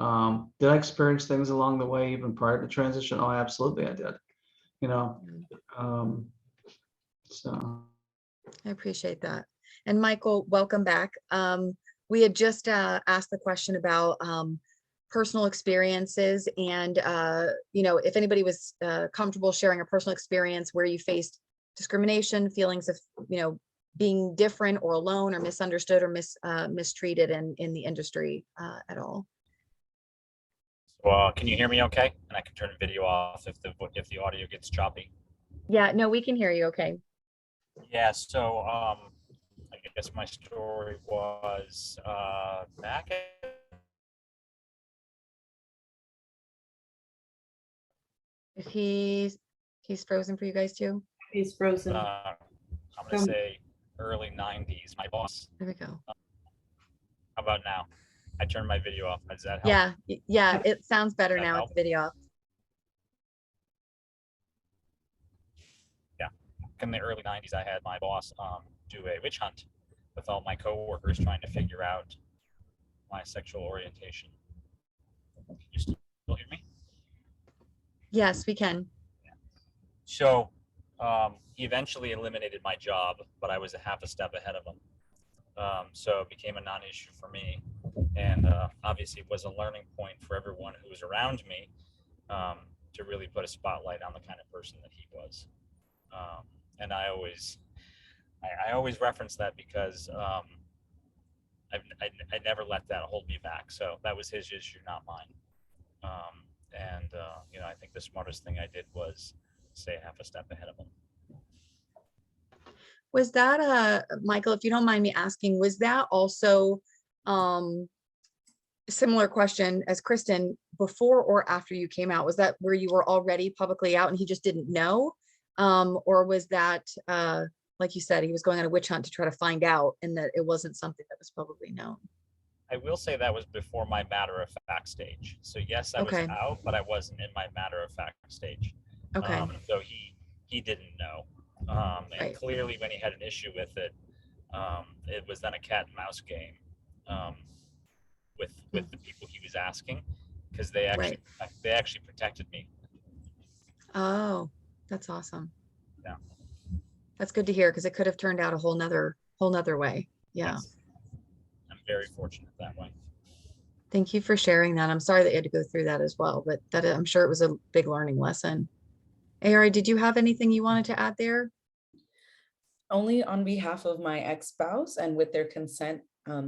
did I experience things along the way even prior to transition? Oh, absolutely I did. So. I appreciate that. And Michael, welcome back. We had just asked the question about personal experiences, and if anybody was comfortable sharing a personal experience where you faced discrimination, feelings of being different or alone or misunderstood or mistreated in the industry at all. So, can you hear me okay? And I can turn the video off if the audio gets choppy. Yeah, no, we can hear you okay. Yeah, so I guess my story was back at If he's frozen for you guys too. He's frozen. I'm gonna say early 90s. My boss. There we go. How about now? I turned my video off. Does that help? Yeah, yeah, it sounds better That now with help? the video off. Yeah. In the early 90s, I had my boss do a witch hunt with all my coworkers trying to figure out my sexual orientation. Can you still hear me? Yes, we can. So he eventually eliminated my job, but I was a half a step ahead of him. So it became a non-issue for me. And obviously it was a learning point for everyone who was around me to really put a spotlight on the kind of person that he was. And I always reference that because I never let that hold me back. So that was his issue, not mine. You know, I think the smartest thing I did was stay half a step ahead of him. Was that Michael, if you don't mind me asking, was that also similar question as Kristen, before or after you came out? Was that where you were already publicly out and he just didn't know? Or was that like you said, he was going on a witch hunt to try to find out and that it wasn't something that was publicly known? I will say that was before my matter of fact stage. So yes, I was Okay. out, but I wasn't in my matter of fact stage. Okay. So he didn't know. And Right. clearly when he had an issue with it, it was then a cat and mouse game with the people he was asking, because they actually protected me. Oh, that's awesome. Yeah. That's good to hear, because it could have turned out a whole nother way. Yeah. Yes. I'm very fortunate that way. Thank you for sharing that. I'm sorry that you had to go through that as well, but that I'm sure it was a big learning lesson. Ari, did you have anything you wanted to add there? Only on behalf of my ex-spouse and with their consent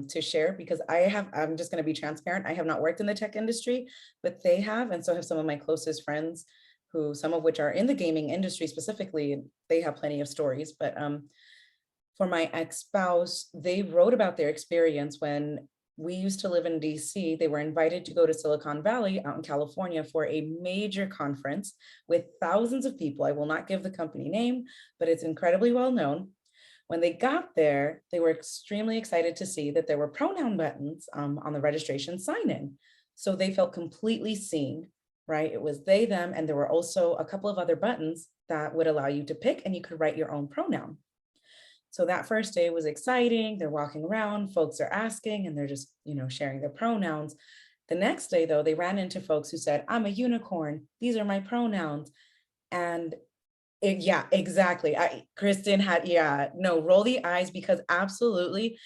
to share, because I'm just going to be transparent. I have not worked in the tech industry, but they have, and so have some of my closest friends, who some of which are in the gaming industry specifically, and they have plenty of stories. But for my ex-spouse, they wrote about their experience when we used to live in DC. They were invited to go to Silicon Valley out in California for a major conference with thousands of people. I will not give the company name, but it's incredibly well known. When they got there, they were extremely excited to see that there were pronoun buttons on the registration sign-in. So they felt completely seen, right? It was they, them, and there were also a couple of other buttons that would allow you to pick and you could write your own pronoun. So that first day was exciting. They're walking around, folks are asking, and they're just, sharing their pronouns. The next day, though, they ran into folks who said, I'm a unicorn. These are my pronouns. And yeah, exactly. Kristen had, roll the eyes, because absolutely,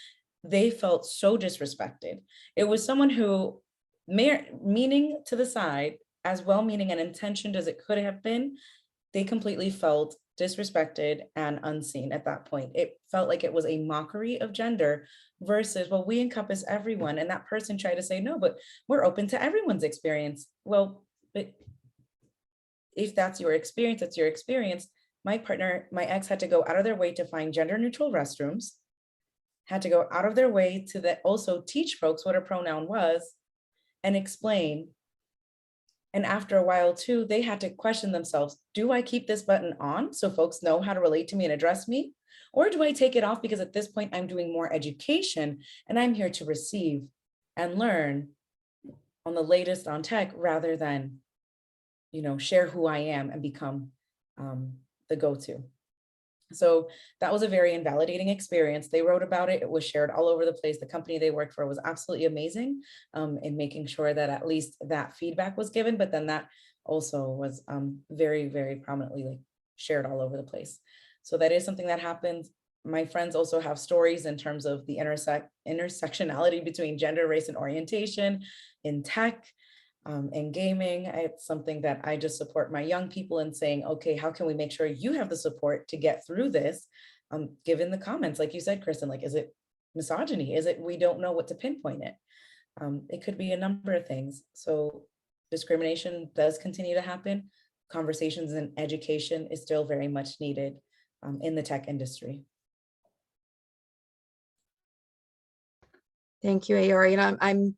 they felt so disrespected. It was someone who, meaning to the side, as well-meaning and intentioned as it could have been, they completely felt disrespected and unseen at that point. It felt like it was a mockery of gender versus, well, we encompass everyone. And that person tried to say, no, but we're open to everyone's experience. Well, but if that's your experience, that's your experience. My ex had to go out of their way to find gender neutral restrooms, had to go out of their way to also teach folks what a pronoun was and explain. And after a while too, they had to question themselves, do I keep this button on so folks know how to relate to me and address me? Or do I take it off because at this point I'm doing more education and I'm here to receive and learn on the latest on tech rather than, share who I am and become the go-to. So that was a very invalidating experience. They wrote about it. It was shared all over the place. The company they worked for was absolutely amazing in making sure that at least that feedback was given, but then that also was very, very prominently shared all over the place. So that is something that happens. My friends also have stories in terms of the intersectionality between gender, race, and orientation in tech. In gaming. It's something that I just support my young people in saying, okay, how can we make sure you have the support to get through this? Given the comments, like you said, Kristen, like, is it misogyny? Is it, we don't know what to pinpoint it? It could be a number of things. So discrimination does continue to happen. Conversations and education is still very much needed in the tech industry. Thank you, Ari. And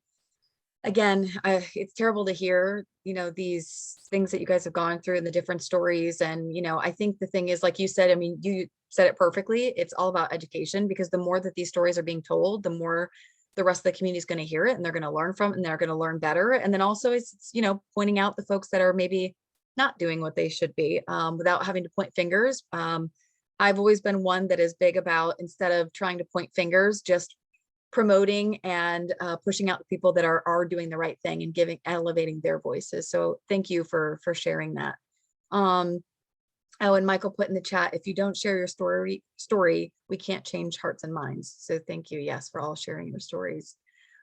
again, it's terrible to hear, these things that you guys have gone through and the different stories. And, I think the thing is, like you said, you said it perfectly. It's all about education, because the more that these stories are being told, the more the rest of the community is going to hear it and they're going to learn from it and they're going to learn better. And then also it's, you know, pointing out the folks that are maybe not doing what they should be, without having to point fingers. I've always been one that is big about, instead of trying to point fingers, just promoting and pushing out the people that are doing the right thing and elevating their voices. So thank you for sharing that. Oh, and Michael put in the chat, if you don't share your story, we can't change hearts and minds. So thank you, yes, for all sharing your stories.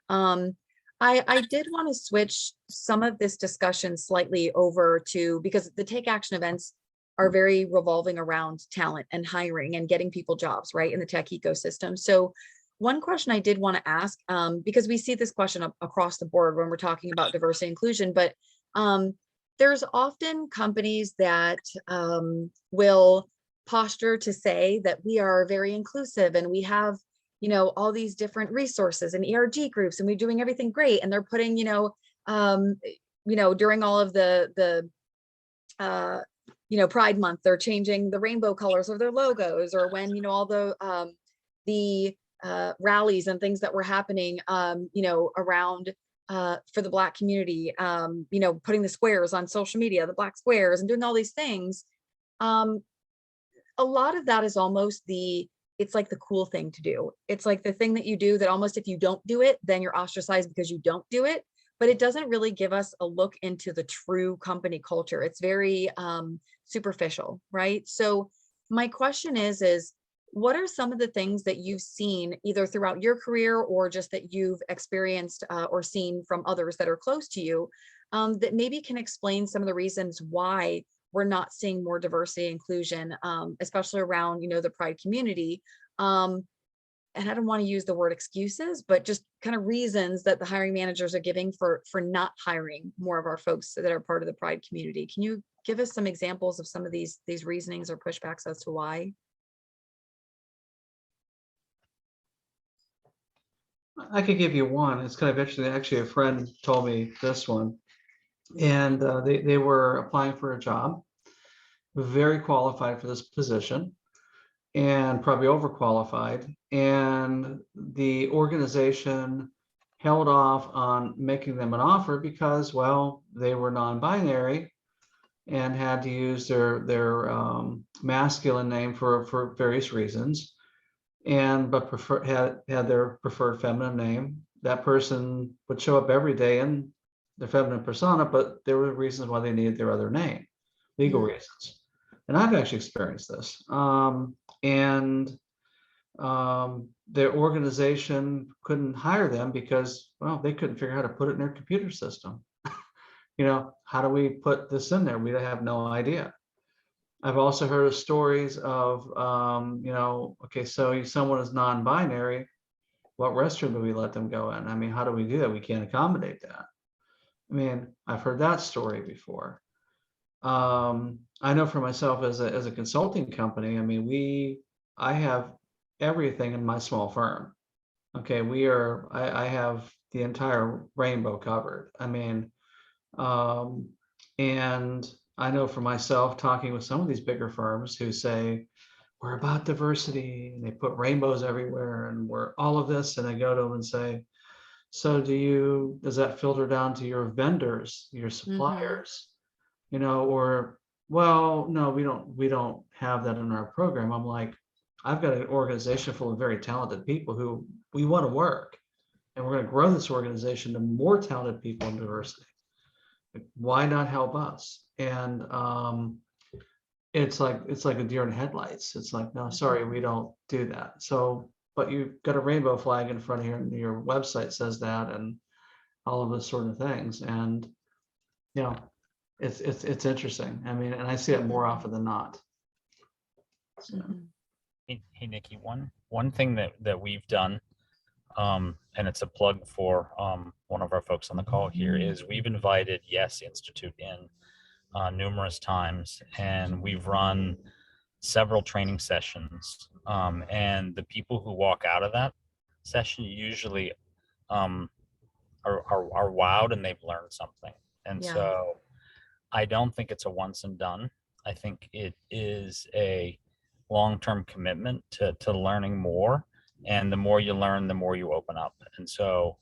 I did want to switch some of this discussion slightly over to, because the Take Action events are very revolving around talent and hiring and getting people jobs, right, in the tech ecosystem. So one question I did want to ask, because we see this question across the board when we're talking about diversity and inclusion, but there's often companies that will posture to say that we are very inclusive and we have, you know, all these different resources and ERG groups and we're doing everything great. And they're putting, during all of the Pride Month, they're changing the rainbow colors of their logos, or when, you know, all the rallies and things that were happening, around for the Black community, putting the squares on social media, the Black squares, and doing all these things. A lot of that is almost it's like the cool thing to do. It's like the thing that you do that almost, if you don't do it, then you're ostracized because you don't do it. But it doesn't really give us a look into the true company culture. It's very superficial, right? So my question is what are some of the things that you've seen either throughout your career or just that you've experienced or seen from others that are close to you, that maybe can explain some of the reasons why we're not seeing more diversity and inclusion, especially around, the Pride community? And I don't want to use the word excuses, but just kind of reasons that the hiring managers are giving for not hiring more of our folks that are part of the Pride community. Can you give us some examples of some of these reasonings or pushbacks as to why? I could give you one. It's kind of interesting. Actually, a friend told me this one, and they were applying for a job, very qualified for this position, and probably overqualified. And the organization held off on making them an offer because, well, they were non-binary and had to use their masculine name for various reasons. But had their preferred feminine name. That person would show up every day in their feminine persona, but there were reasons why they needed their other name, legal reasons. And I've actually experienced this. Their organization couldn't hire them because, well, they couldn't figure out how to put it in their computer system. How do we put this in there? We have no idea. I've also heard of stories of, okay, so someone is non-binary, what restroom do we let them go in? I mean, how do we do that? We can't accommodate that. I mean, I've heard that story before. I know for myself as a consulting company, I mean, I have everything in my small firm. Okay, I have the entire rainbow covered. I mean, and I know for myself, talking with some of these bigger firms who say, we're about diversity, and they put rainbows everywhere, and we're all of this, and I go to them and say, so does that filter down to your vendors, your suppliers? Or, well, no, we don't have that in our program. I'm like, I've got an organization full of very talented people who we want to work, and we're going to grow this organization to more talented people in diversity. Why not help us? And it's like a deer in headlights. It's like, no, sorry, we don't do that. So, but you've got a rainbow flag in front of here, and your website says that, and all of those sort of things. And it's interesting. I mean, and I see it more often than not. So. Hey, Nikki, one thing that we've done, and it's a plug for one of our folks on the call here, is we've invited Yes Institute in numerous times, and we've run several training sessions, and the people who walk out of that session usually are wowed, and they've learned something. And so I don't think it's a once and done. I think it is a long-term commitment to learning more And the more you learn, the more you open up. And so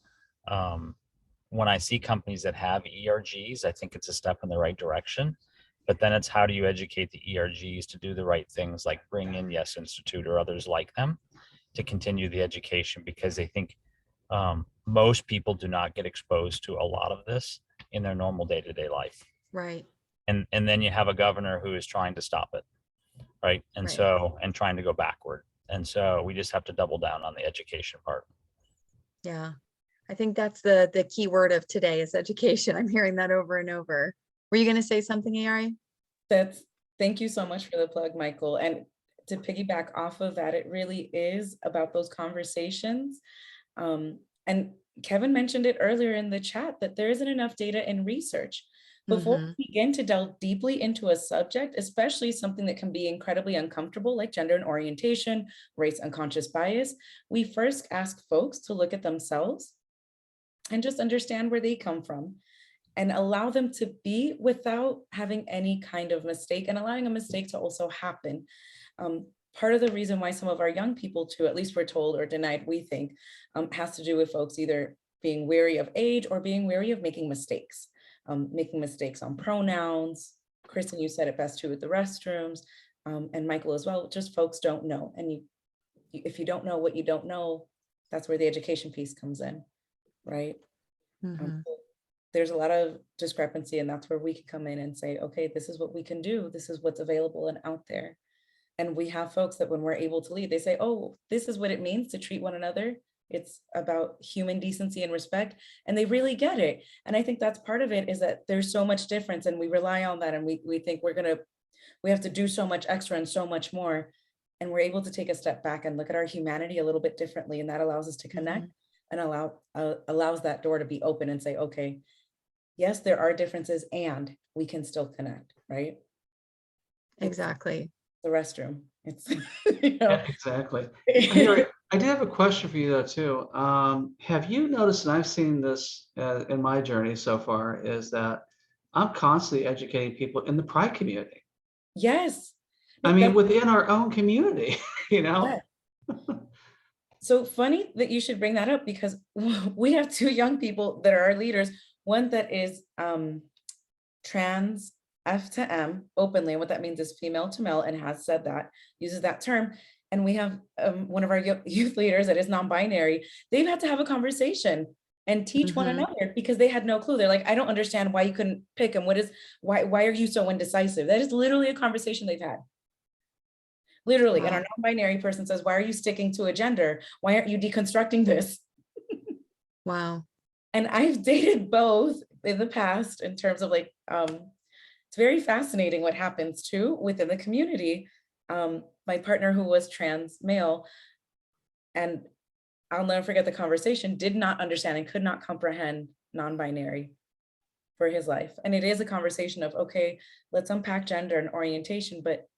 when I see companies that have ERGs, I think it's a step in the right direction. But then it's how do you educate the ERGs to do the right things, like bring in Yes Institute or others like them to continue the education, because I think most people do not get exposed to a lot of this in their normal day-to-day life. Right. And then you have a governor who is trying to stop it, right? And Right. so, and trying to go backward. And so we just have to double down on the education part. Yeah. I think that's the key word of today is education. I'm hearing that over and over. Were you going to say something, Ari? Thank you so much for the plug, Michael. And to piggyback off of that, it really is about those conversations. And Kevin mentioned it earlier in the chat that there isn't enough data and research. Before Mhm. we begin to delve deeply into a subject, especially something that can be incredibly uncomfortable, like gender and orientation, race, unconscious bias, we first ask folks to look at themselves and just understand where they come from and allow them to be without having any kind of mistake and allowing a mistake to also happen. Part of the reason why some of our young people too, at least we're told or denied, we think, has to do with folks either being wary of age or being wary of making mistakes on pronouns. Kristen, you said it best too with the restrooms, and Michael as well, just folks don't know. And if you don't know what you don't know, that's where the education piece comes in, right? Mhm. There's a lot of discrepancy, and that's where we can come in and say, okay, this is what we can do. This is what's available and out there. And we have folks that when we're able to lead, they say, oh, this is what it means to treat one another. It's about human decency and respect. And they really get it. And I think that's part of it, is that there's so much difference and we rely on that. And we think we have to do so much extra and so much more. And we're able to take a step back and look at our humanity a little bit differently. And that allows us to connect and allows that door to be open and say, okay, yes, there are differences and we can still connect, right? Exactly. The restroom. It's, Yeah, exactly. Harry, I did have a question for you though too. Have you noticed, and I've seen this in my journey so far, is that I'm constantly educating people in the pride community. Yes. I mean, within our own community, you know? Yeah. So funny that you should bring that up, because we have two young people that are our leaders. One that is trans F to M openly, and what that means is female to male, and has said that, uses that term. And we have one of our youth leaders that is non-binary. They've had to have a conversation and teach one another because they had no clue. They're like, I don't understand why you couldn't pick him. Why are you so indecisive? That is literally a conversation they've had. Literally. Wow. And our non-binary person says, why are you sticking to a gender? Why aren't you deconstructing this? Wow. And I've dated both in the past in terms of like, it's very fascinating what happens too within the community. My partner, who was trans male, and I'll never forget the conversation, did not understand and could not comprehend non-binary for his life. And it is a conversation of, okay, let's unpack gender and orientation, but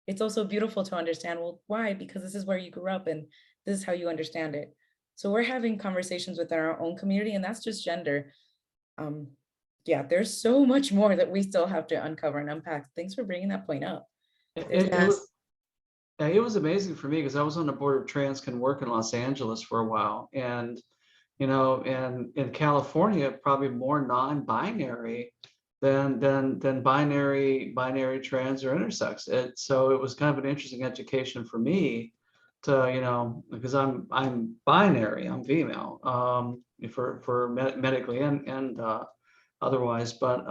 it's also beautiful to understand, well, why? Because this is where you grew up and this is how you understand it. So we're having conversations within our own community, and that's just gender. Yeah, there's so much more that we still have to uncover and unpack. Thanks for bringing that point up. It was amazing for me because I was on the board of Trans Can Work in Los Angeles for a while. And, you know, and in California, probably more non-binary than binary, trans, or intersex. So it was kind of an interesting education for me to, you know, because I'm binary, I'm female, for medically and otherwise. But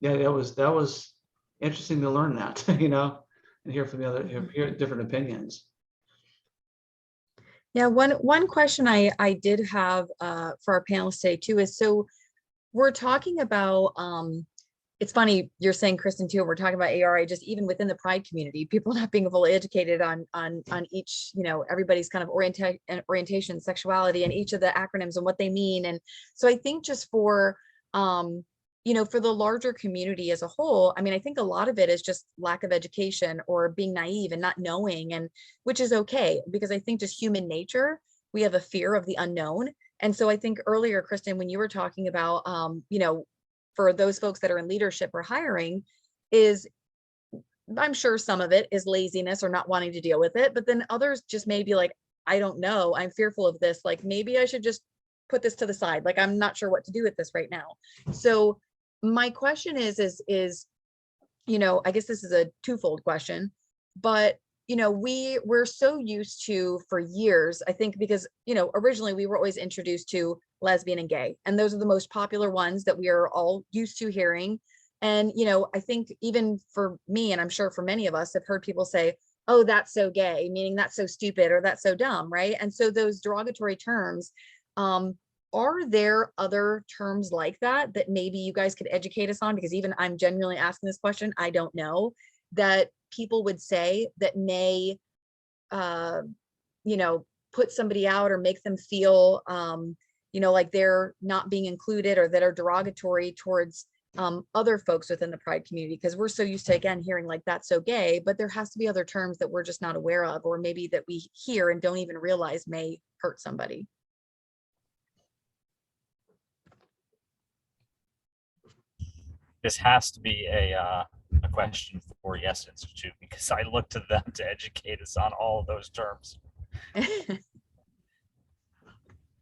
yeah, that was interesting to learn that, you know, and hear from the other, hear different opinions. Yeah, one question I did have for our panelists today too is, so we're talking about it's funny you're saying, Kristen, too, we're talking about ARI, just even within the pride community, people not being fully educated on each, you know, everybody's kind of orientation, sexuality, and each of the acronyms and what they mean. And so I think just for you know, for the larger community as a whole, I mean, I think a lot of it is just lack of education or being naive and not knowing, and which is okay, because I think just human nature, we have a fear of the unknown. And so I think earlier, Kristen, when you were talking about, you know, for those folks that are in leadership or hiring, is I'm sure some of it is laziness or not wanting to deal with it, but then others just may be like, I don't know, I'm fearful of this, like maybe I should just put this to the side, like I'm not sure what to do with this right now. So my question is, you know, I guess this is a twofold question, but you know, we're so used to, for years, I think, because, you know, originally we were always introduced to lesbian and gay, and those are the most popular ones that we are all used to hearing. And, you know, I think even for me, and I'm sure for many of us, have heard people say, oh, that's so gay, meaning that's so stupid or that's so dumb, right? And so those derogatory terms, are there other terms like that that maybe you guys could educate us on? Because even I'm genuinely asking this question, I don't know, that people would say that may, you know, put somebody out or make them feel, you know, like they're not being included, or that are derogatory towards other folks within the Pride community. Because we're so used to, again, hearing like that's so gay, but there has to be other terms that we're just not aware of, or maybe that we hear and don't even realize may hurt somebody. This has to be a question for Yes Institute, because I look to them to educate us on all of those terms.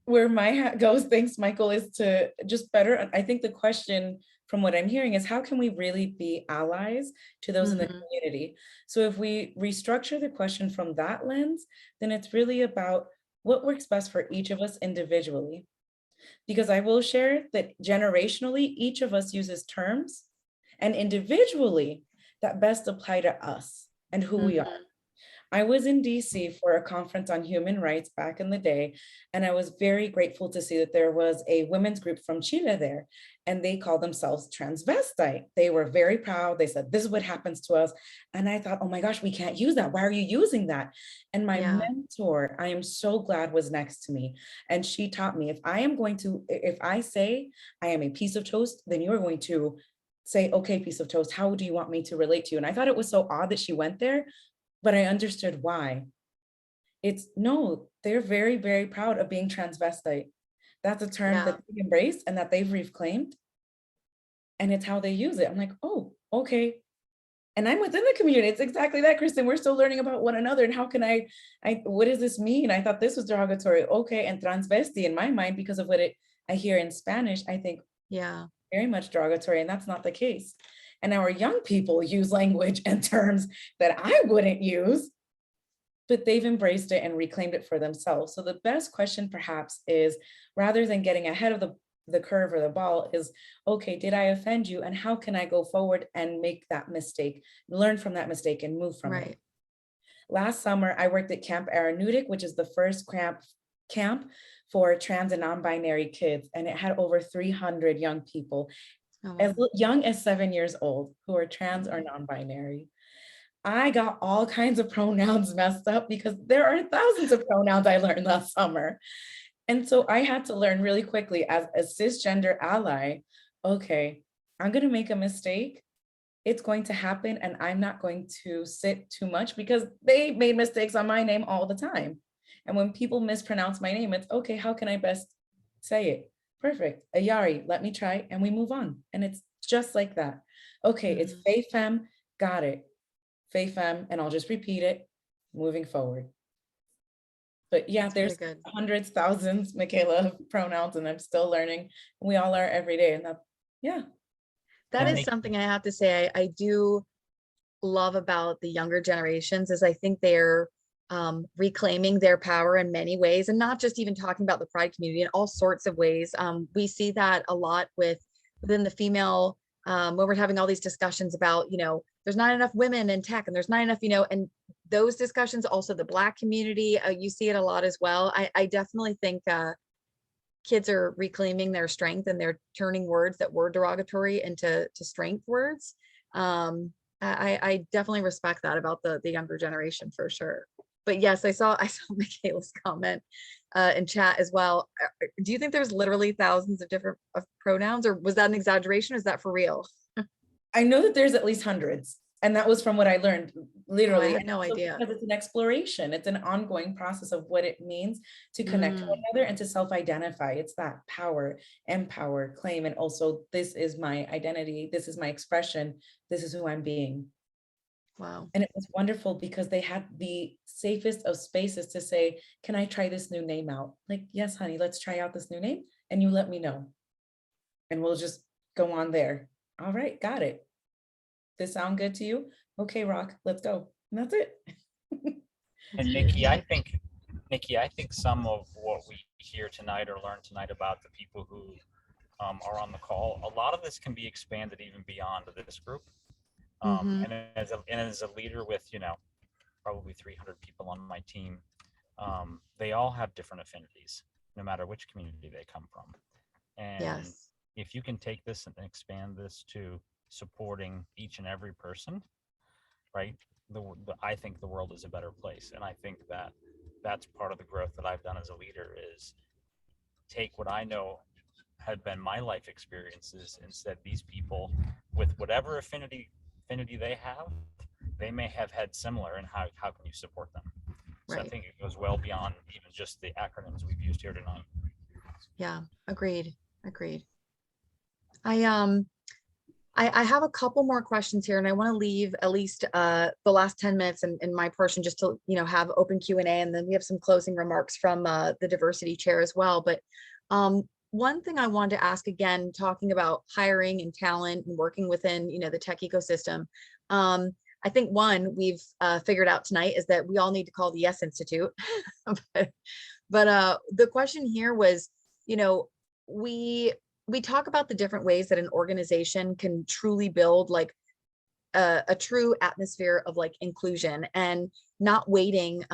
Where my hat goes, thanks, Michael, is to just better, I think the question from what I'm hearing is, how can we really be allies to those in the community? So if we restructure the question from that lens, then it's really about what works best for each of us individually. Because I will share that generationally, each of us uses terms, and individually that best apply to us and who we are. I was in DC for a conference on human rights back in the day, and I was very grateful to see that there was a women's group from Chile there, and they called themselves transvestite. They were very proud. They said, this is what happens to us. And I thought, oh my gosh, we can't use that. Why are you using that? And my mentor, I am so glad, was next to me. And she taught me, if I say I am a piece of toast, then you are going to say, okay, piece of toast, how do you want me to relate to you? And I thought it was so odd that she went there, but I understood why. They're very, very proud of being transvestite. That's a term that they embrace and that they've reclaimed. And it's how they use it. I'm like, oh, okay. And I'm within the community. It's exactly that, Kristen. We're still learning about one another. And how can what does this mean? I thought this was derogatory. Okay. And transvesti, in my mind, because of what I hear in Spanish, I think very much derogatory. And that's not the case. And our young people use language and terms that I wouldn't use, but they've embraced it and reclaimed it for themselves. So the best question perhaps is, rather than getting ahead of the curve or the ball, is, okay, did I offend you? And how can I go forward and make that mistake, learn from that mistake and move from it? Last summer, I worked at Camp Aranutic, which is the first camp for trans and non-binary kids. And it had over 300 young people, as young as 7 years old, who are trans or non-binary. I got all kinds of pronouns messed up because there are thousands of pronouns I learned last summer. And so I had to learn really quickly as a cisgender ally, okay, I'm going to make a mistake. It's going to happen, and I'm not going to sit too much, because they made mistakes on my name all the time. And when people mispronounce my name, it's okay, how can I best say it? Perfect. Ayari, let me try, and we move on. And it's just like that. Okay, it's Fayfem, got it. Fayfem, and I'll just repeat it moving forward. But yeah, there's hundreds, thousands, Michaela, of pronouns, and I'm still learning. We all are every day. And that is something I have to say I do love about the younger generations, is I think they're reclaiming their power in many ways, and not just even talking about the Pride community in all sorts of ways. We see that a lot within the female, when we're having all these discussions about, you know, there's not enough women in tech, and there's not enough, you know, and those discussions, also the Black community, you see it a lot as well. I definitely think kids are reclaiming their strength, and they're turning words that were derogatory into strength words. I definitely respect that about the younger generation, for sure. But yes, I saw Michaela's comment in chat as well. Do you think there's literally thousands of different pronouns, or was that an exaggeration? Or is that for real? I know that there's at least hundreds, and that was from what I learned, literally. I had no idea. Because it's an exploration. It's an ongoing process of what it means to connect to one another and to self-identify. It's that power, empower, claim, and also, this is my identity. This is my expression. This is who I'm being. Wow. And it was wonderful because they had the safest of spaces to say, can I try this new name out? Like, yes, honey, let's try out this new name and you let me know. And we'll just go on there. All right, got it. This sound good to you? Okay, Rock, let's go. And that's it. That's And Nikki, I fantastic. think some of what we hear tonight or learn tonight about the people who are on the call, a lot of this can be expanded even beyond this group. Mhm. And as a leader with, probably 300 people on my team, they all have different affinities, no matter which community they come from. And Yes. if you can take this and expand this to supporting each and every person, right? I think the world is a better place. And I think that that's part of the growth that I've done as a leader is take what I know had been my life experiences and said these people with whatever affinity they have, they may have had similar, and how can you support them? So I Right. think it goes well beyond even just the acronyms we've used here tonight. Yeah. Agreed. Agreed. I have a couple more questions here, and I want to leave at least the last 10 minutes in my portion just to have open Q&A, and then we have some closing remarks from the diversity chair as well. But one thing I wanted to ask, again, talking about hiring and talent and working within the tech ecosystem, I think one we've figured out tonight is that we all need to call the Yes Institute. but the question here was, we talk about the different ways that an organization can truly build like a true atmosphere of like inclusion and not waiting,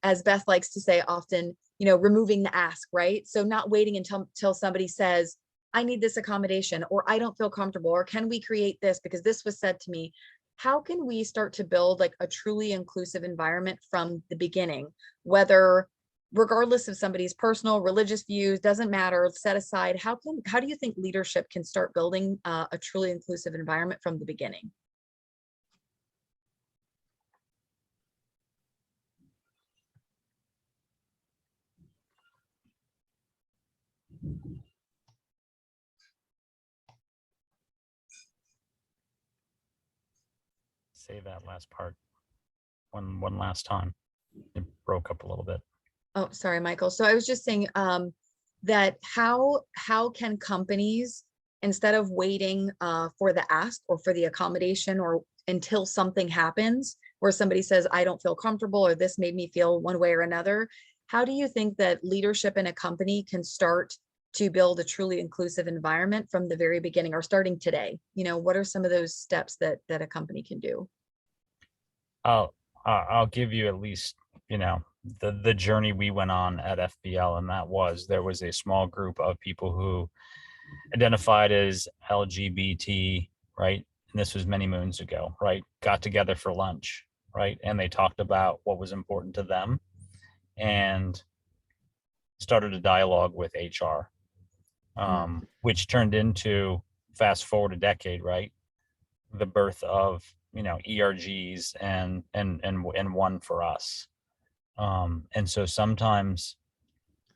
as Beth likes to say often, removing the ask, right? So not waiting until somebody says, I need this accommodation, or I don't feel comfortable, or can we create this because this was said to me. How can we start to build like a truly inclusive environment from the beginning, whether regardless of somebody's personal religious views, doesn't matter, set aside, how do you think leadership can start building a truly inclusive environment from the beginning? Say that last part one last time. It broke up a little bit. Oh, sorry, Michael. So I was just saying that how can companies, instead of waiting for the ask or for the accommodation or until something happens where somebody says, I don't feel comfortable, or this made me feel one way or another, how do you think that leadership in a company can start to build a truly inclusive environment from the very beginning, or starting today? What are some of those steps that a company can do? I'll give you at least, the journey we went on at FBL, and that was there was a small group of people who identified as LGBT, right? And this was many moons ago, right? Got together for lunch, right? And they talked about what was important to them and started a dialogue with HR, which turned into, fast forward a decade, right? The birth of ERGs and one for us. And so sometimes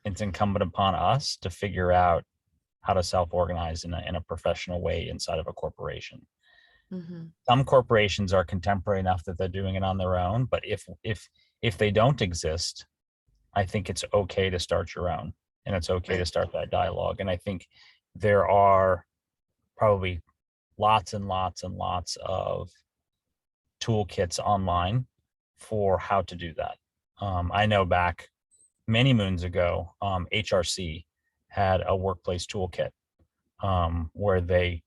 it's incumbent upon us to figure out how to self-organize in a professional way inside of a corporation. Mm-hmm. Some corporations are contemporary enough that they're doing it on their own, but if they don't exist, I think it's okay to start your own, and it's okay to start that dialogue. And I think there are probably lots and lots and lots of toolkits online for how to do that. I know back many moons ago, HRC had a workplace toolkit where they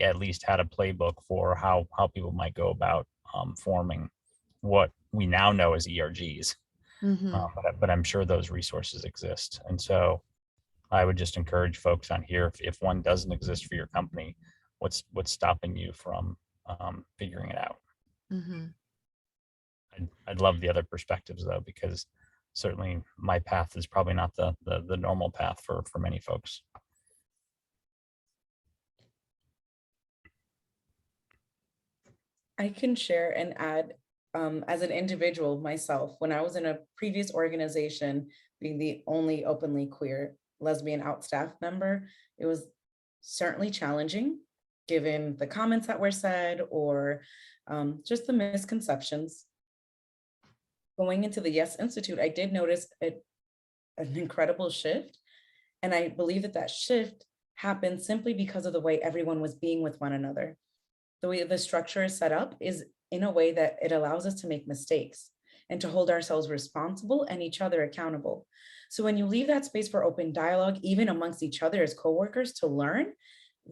at least had a playbook for how people might go about forming what we now know as ERGs. Mm-hmm. But I'm sure those resources exist. And so I would just encourage folks on here, if one doesn't exist for your company, what's stopping you from figuring it out? Mm-hmm. I'd love the other perspectives though, because certainly my path is probably not the normal path for many folks. I can share and add, as an individual myself, when I was in a previous organization, being the only openly queer lesbian out staff member, it was certainly challenging. given the comments that were said or just the misconceptions. Going into the Yes Institute, I did notice an incredible shift. And I believe that that shift happened simply because of the way everyone was being with one another. The way the structure is set up is in a way that it allows us to make mistakes and to hold ourselves responsible and each other accountable. So when you leave that space for open dialogue, even amongst each other as coworkers to learn,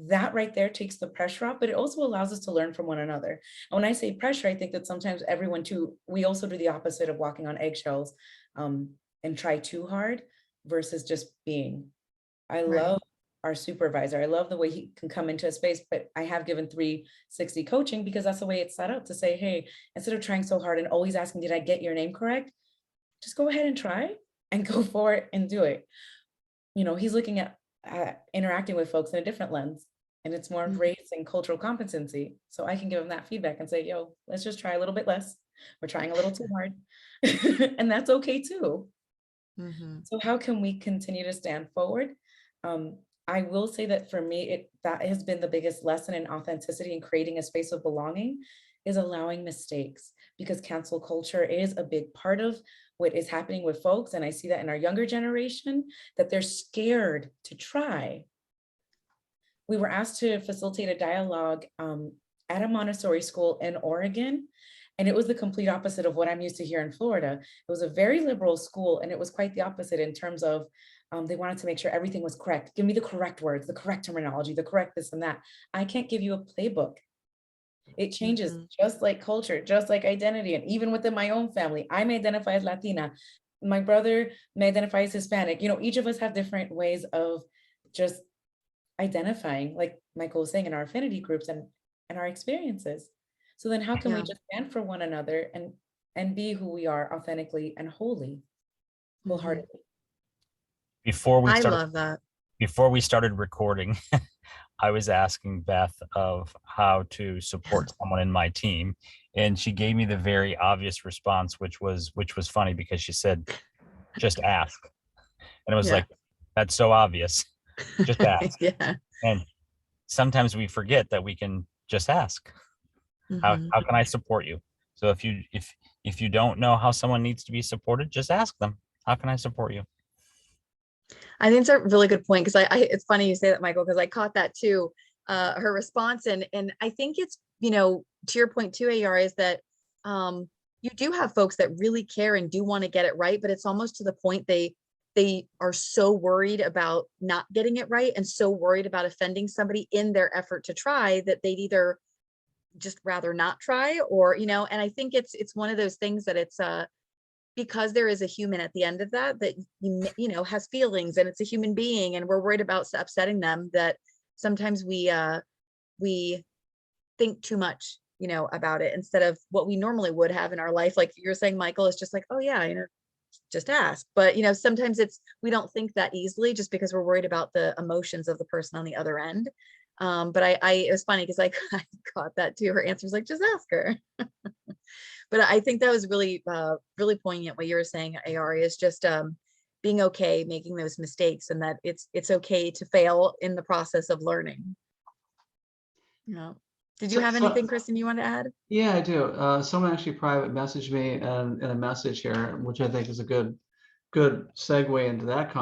that right there takes the pressure off, but it also allows us to learn from one another. And when I say pressure, I think that sometimes everyone too, we also do the opposite of walking on eggshells and try too hard versus just being. I Right. love our supervisor. I love the way he can come into a space, but I have given 360 coaching because that's the way it's set up to say, hey, instead of trying so hard and always asking, did I get your name correct? Just go ahead and try and go for it and do it. You know, he's looking at interacting with folks in a different lens, and it's more Mhm. race and cultural competency. So I can give him that feedback and say, yo, let's just try a little bit less. We're trying a little too hard. And that's okay too. Mhm. So how can we continue to stand forward? I will say that for me, that has been the biggest lesson in authenticity and creating a space of belonging is allowing mistakes, because cancel culture is a big part of what is happening with folks. And I see that in our younger generation, that they're scared to try. We were asked to facilitate a dialogue at a Montessori school in Oregon. And it was the complete opposite of what I'm used to here in Florida. It was a very liberal school, and it was quite the opposite in terms of they wanted to make sure everything was correct. Give me the correct words, the correct terminology, the correct this and that. I can't give you a playbook. It changes Mhm. just like culture, just like identity. And even within my own family, I may identify as Latina. My brother may identify as Hispanic. You know, each of us have different ways of just identifying, like Michael was saying, in our affinity groups and our experiences. So then how can we Yeah. just stand for one another and be who we are authentically and wholly, Mhm. wholeheartedly? Before we I started love that. before we started recording, I was asking Beth of how to support someone in my team, and she gave me the very obvious response, which was funny because she said, "Just ask," and it was Yeah. like, "That's so obvious. Just ask." Yeah. And sometimes we forget that we can just ask. How Mhm. how can I support you? So if you don't know how someone needs to be supported, just ask them. How can I support you? I think it's a really good point because it's funny you say that, Michael, because I caught that too, her response. And I think it's, to your point too, AR, is that you do have folks that really care and do want to get it right, but it's almost to the point they are so worried about not getting it right and so worried about offending somebody in their effort to try that they'd either just rather not try or, and I think it's one of those things that it's because there is a human at the end of that has feelings and it's a human being and we're worried about upsetting them, that sometimes we think too much about it instead of what we normally would have in our life. Like you're saying, Michael, it's just like, oh yeah, just ask. But sometimes we don't think that easily just because we're worried about the emotions of the person on the other end. But it was funny because I caught that too. Her answer was like, just ask her. But I think that was really, really poignant what you were saying, Ari, is just being okay making those mistakes and that it's okay to fail in the process of learning. Did you So, have anything, Kristen, you want to add? yeah, I do. Someone actually private messaged me in a message here, which I think is a good segue into that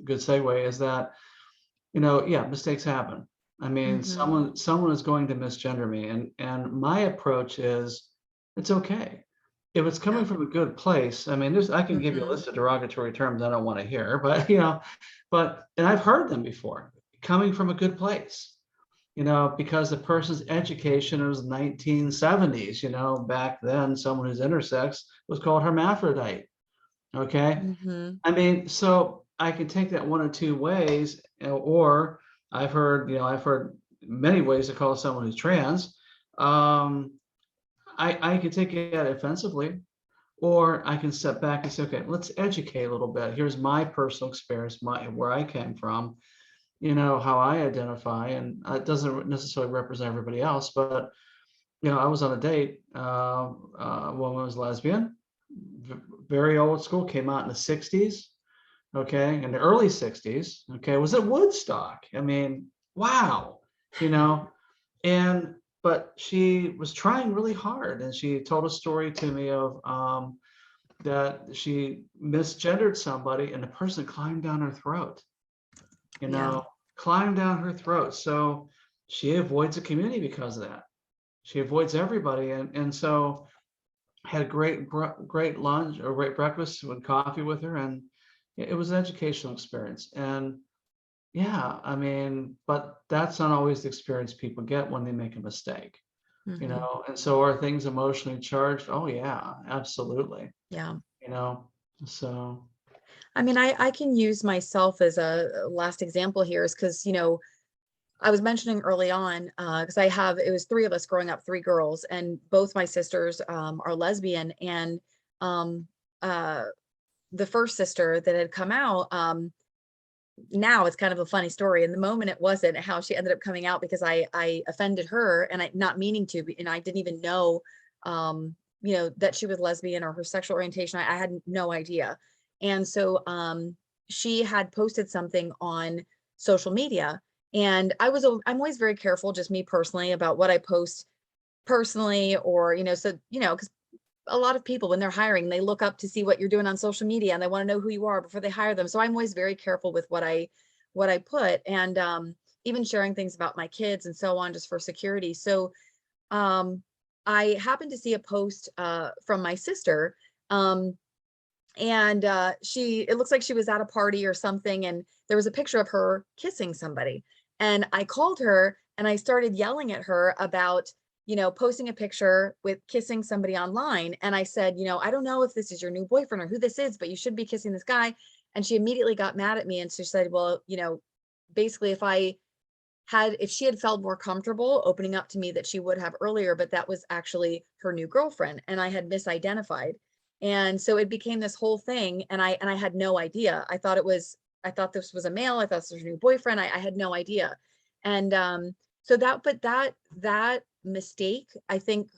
good segue is that, yeah, mistakes happen. I mean, Mhm. someone is going to misgender me, and my approach is it's okay. If it's coming Yeah. from a good place, I mean, I can give you a Mhm. list of derogatory terms I don't want to hear, but and I've heard them before, coming from a good place, because the person's education was 1970s, back then someone who's intersex was called hermaphrodite. Okay. Mhm. I mean, so I can take that one of two ways, or I've heard many ways to call someone who's trans. I could take it offensively, or I can step back and say, okay, let's educate a little bit. Here's my personal experience, where I came from, how I identify, and it doesn't necessarily represent everybody else, but I was on a date. A woman was lesbian, very old school, came out in the 60s. Okay, in the early 60s. Okay, was at Woodstock. I mean, wow, you know, but she was trying really hard, and she told a story to me of that she misgendered somebody and the person climbed down her throat, climbed down her throat. So she avoids the community because of that. She avoids everybody. And so had a great lunch or great breakfast and coffee with her. And it was an educational experience. And yeah, I mean, but that's not always the experience people get when they make a mistake, Mhm. and so are things emotionally charged? Oh yeah, absolutely. Yeah. So I mean, I can use myself as a last example here is because, I was mentioning early on, because it was three of us growing up, three girls, and both my sisters are lesbian. And um, uh, the first sister that had come out, now it's kind of a funny story. In the moment, it wasn't how she ended up coming out because I offended her and I not meaning to, and I didn't even know, that she was lesbian or her sexual orientation. I had no idea. And so she had posted something on social media, and I'm always very careful, just me personally, about what I post personally, or, because a lot of people, when they're hiring, they look up to see what you're doing on social media and they want to know who you are before they hire them. So I'm always very careful with what I put, and even sharing things about my kids and so on, just for security. So um, I happened to see a post from my sister, and it looks like she was at a party or something, and there was a picture of her kissing somebody. And I called her and I started yelling at her about, posting a picture with kissing somebody online. And I said, I don't know if this is your new boyfriend or who this is, but you should be kissing this guy. And she immediately got mad at me, and she said, well, basically, if she had felt more comfortable opening up to me, that she would have earlier, but that was actually her new girlfriend and I had misidentified. And so it became this whole thing, and I had no idea. I thought this was a male. I thought this was her new boyfriend. I had no idea. And so that mistake, I think,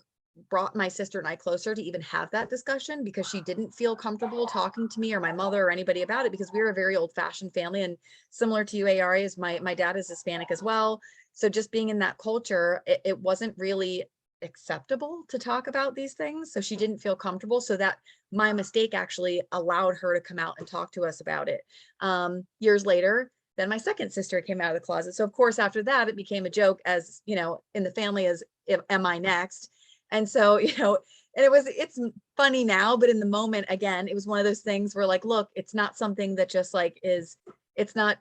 brought my sister and I closer to even have that discussion, because she didn't feel comfortable talking to me or my mother or anybody about it, because we were a very old-fashioned family. And similar to you, ARA, is my dad is Hispanic as well. So just being in that culture, it wasn't really acceptable to talk about these things. So she didn't feel comfortable. So that my mistake actually allowed her to come out and talk to us about it. Years later, then my second sister came out of the closet. So of course, after that, it became a joke, as in the family, as am I next? And so, and it's funny now, but in the moment, again, it was one of those things where, like, look, it's not something that just it's not,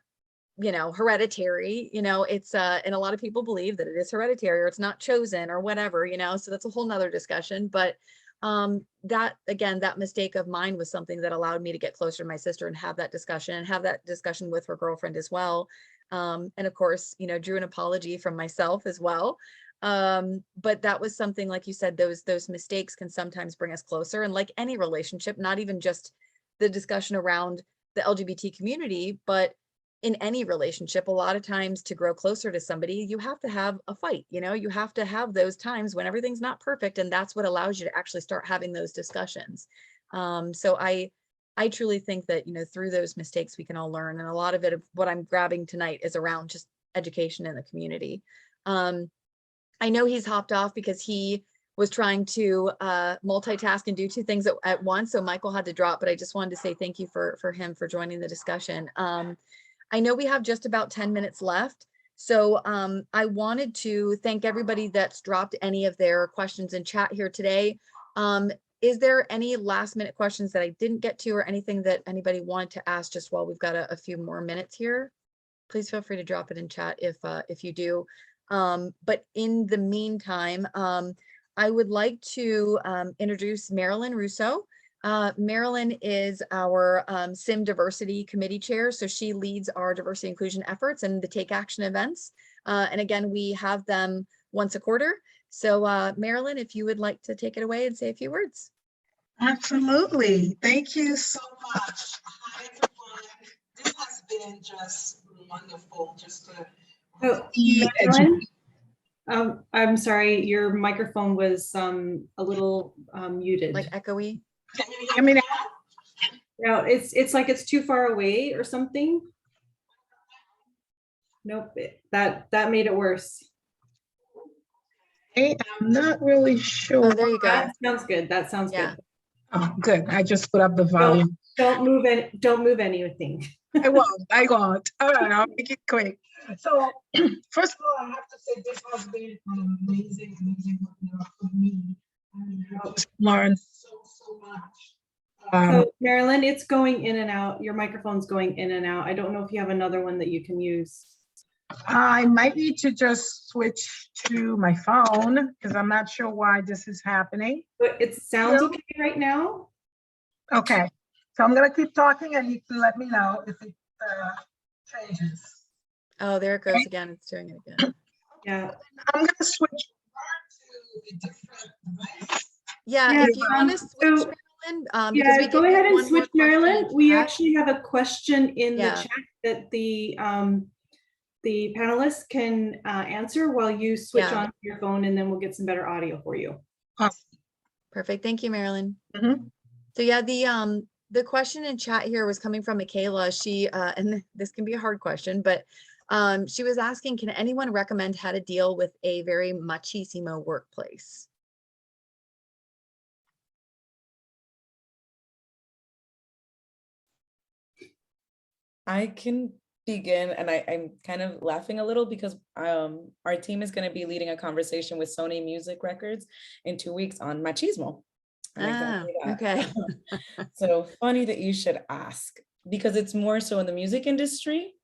hereditary, it's, and a lot of people believe that it is hereditary or it's not chosen or whatever, so that's a whole nother discussion. But that mistake of mine was something that allowed me to get closer to my sister and have that discussion with her girlfriend as well. And of course, drew an apology from myself as well. But that was something, like you said, those mistakes can sometimes bring us closer. And like any relationship, not even just the discussion around the LGBT community, but in any relationship, a lot of times, to grow closer to somebody, you have to have a fight. You have to have those times when everything's not perfect, and that's what allows you to actually start having those discussions. So I truly think that, through those mistakes, we can all learn. And a lot of it, of what I'm grabbing tonight, is around just education in the community. I know he's hopped off because he was trying to multitask and do two things at once. So Michael had to drop, but I just wanted to say thank you for him for joining the discussion. I know we have just about 10 minutes left. So I wanted to thank everybody that's dropped any of their questions in chat here today. Is there any last minute questions that I didn't get to, or anything that anybody wanted to ask just while we've got a few more minutes here? Please feel free to drop it in chat if you do. But in the meantime, I would like to introduce Marilyn Russo. Marilyn is our SIM Diversity Committee Chair, so she leads our diversity inclusion efforts and the Take Action events. And again, we have them once a quarter. So Marilyn, if you would like to take it away and say a few words. Absolutely. Thank you so much. Hi, everyone. This has been just wonderful just to be Marilyn, I'm sorry, your microphone was a little muted. Like echoey? Can you hear me now? No, it's like it's too far away or something. Nope, that made it worse. I'm not really Oh, sure. there you go. That sounds good. That sounds Yeah. good. Oh, good. I just put up the volume. Don't move anything. I won't. All right, I'll make it quick. So, first of all, I have to say this has been an amazing webinar for me. I mean, I just learned so much. So Marilyn, it's going in and out. Your microphone's going in and out. I don't know if you have another one that you can use. I might need to just switch to my phone because I'm not sure why this is happening. But it sounds Yeah. okay right now. Okay, so I'm gonna keep talking and you can let me know if it changes. Oh, there it goes again. It's doing it again. Yeah. I'm gonna switch to a different device. Yeah, Yeah, if you want to so- switch, Marilyn, because we Yeah, did go get ahead and one more switch, question Marilyn. in We chat. actually have a question in the Yeah. chat that the panelists can answer while you switch Yeah. on your phone, and then we'll get some better audio for you. Awesome. Perfect. Thank you, Marilyn. Mhm. So yeah, the question in chat here was coming from Michaela. She and this can be a hard question, but she was asking, can anyone recommend how to deal with a very machismo workplace? I can begin, and I'm kind of laughing a little because our team is going to be leading a conversation with Sony Music Records in 2 weeks on machismo. And exactly that. Okay. So funny that you should ask, because it's more so in the music industry,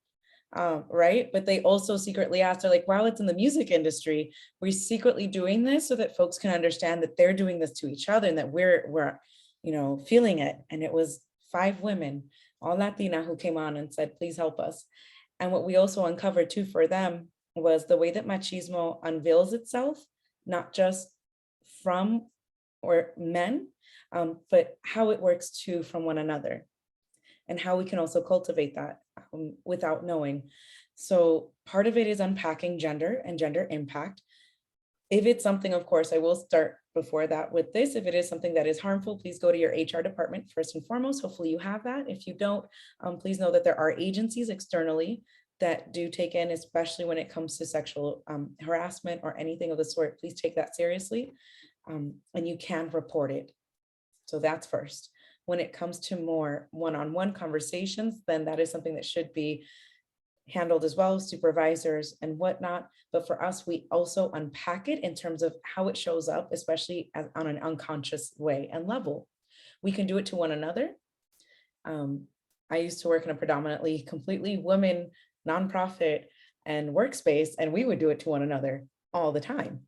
right? But they also secretly ask, they're like, while it's in the music industry, we're secretly doing this so that folks can understand that they're doing this to each other and that we're feeling it. And it was 5 women, all Latina, who came on and said, please help us. And what we also uncovered too for them was the way that machismo unveils itself, not just from or men, but how it works too from one another, and how we can also cultivate that without knowing. So part of it is unpacking gender and gender impact. If it's something, of course, I will start before that with this. If it is something that is harmful, please go to your HR department first and foremost. Hopefully you have that. If you don't, please know that there are agencies externally that do take in, especially when it comes to sexual harassment or anything of the sort. Please take that seriously, and you can report it. So that's first. When it comes to more one-on-one conversations, then that is something that should be handled as well, supervisors and whatnot. But for us, we also unpack it in terms of how it shows up, especially on an unconscious way and level. We can do it to one another. I used to work in a predominantly completely women nonprofit and workspace, and we would do it to one another all the time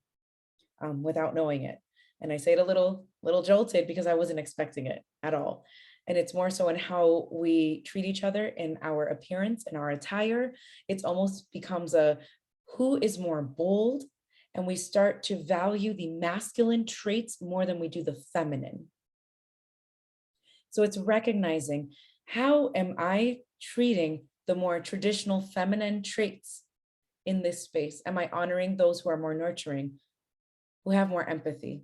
without knowing it. And I say it a little jolted because I wasn't expecting it at all. And it's more so in how we treat each other in our appearance and our attire. It's almost becomes a who is more bold, and we start to value the masculine traits more than we do the feminine. So it's recognizing, how am I treating the more traditional feminine traits in this space? Am I honoring those who are more nurturing, who have more empathy?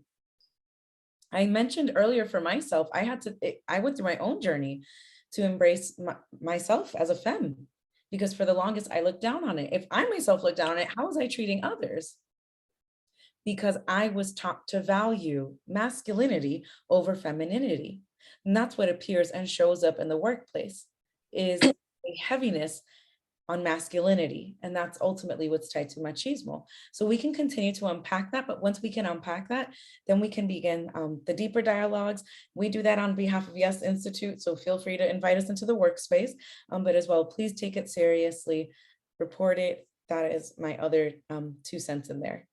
I mentioned earlier for myself, I went through my own journey to embrace myself as a femme, because for the longest I looked down on it. If I myself looked down on it, how was I treating others? Because I was taught to value masculinity over femininity. And that's what appears and shows up in the workplace, is a heaviness on masculinity. And that's ultimately what's tied to machismo. So we can continue to unpack that, but once we can unpack that, then we can begin the deeper dialogues. We do that on behalf of Yes Institute, so feel free to invite us into the workspace, but as well, please take it seriously, report it. That is my other 2 cents in there.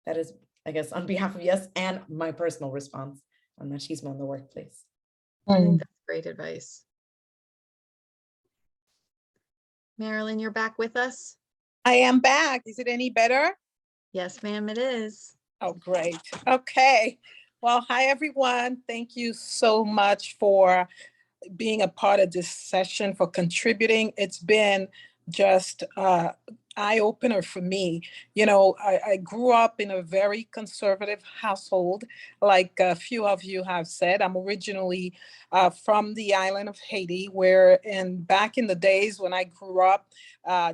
That is, I guess, on behalf of Yes and my personal response on machismo in the workplace. I think that's great advice. Marilyn, you're back with us? I am back. Is it any better? Yes, ma'am, it is. Oh, great. Okay. Well, hi, everyone. Thank you so much for being a part of this session, for contributing. It's been just, I eye opener for me. You know, I grew up in a very conservative household, like a few of you have said. I'm originally from the island of Haiti, where back in the days when I grew up,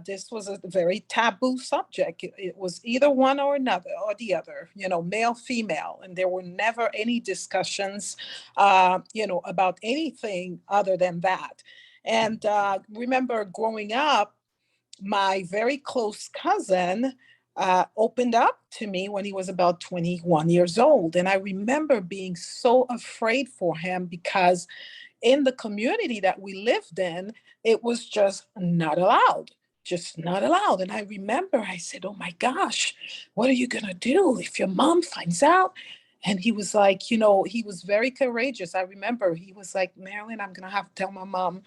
this was a very taboo subject. It was either one or another or the other, you know, male, female, and there were never any discussions, you know, about anything other than that. And remember growing up, my very close cousin opened up to me when he was about 21 years old. And I remember being so afraid for him because in the community that we lived in, it was just not allowed. Just not allowed. And I remember I said, oh my gosh, what are you going to do if your mom finds out? And he was like, you know, he was very courageous. I remember he was like, Marilyn, I'm going to have to tell my mom.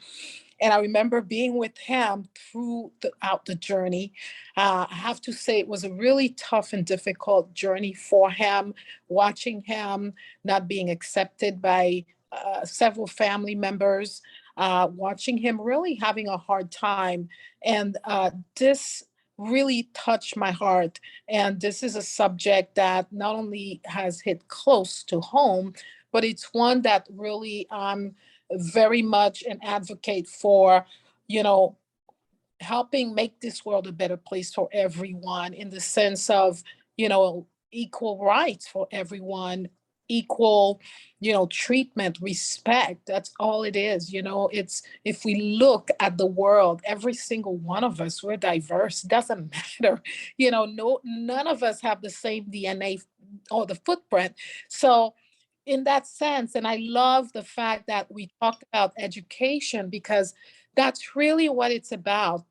And I remember being with him throughout the journey. I have to say it was a really tough and difficult journey for him, watching him not being accepted by several family members, watching him really having a hard time. And this really touched my heart. And this is a subject that not only has hit close to home, but it's one that really very much an advocate for, you know, helping make this world a better place for everyone in the sense of, you know, equal rights for everyone, equal, you know, treatment, respect. That's all it is. You know, it's, if we look at the world, every single one of us, we're diverse. Doesn't matter. You know, none of us have the same DNA or the footprint. So in that sense, and I love the fact that we talk about education because that's really what it's about.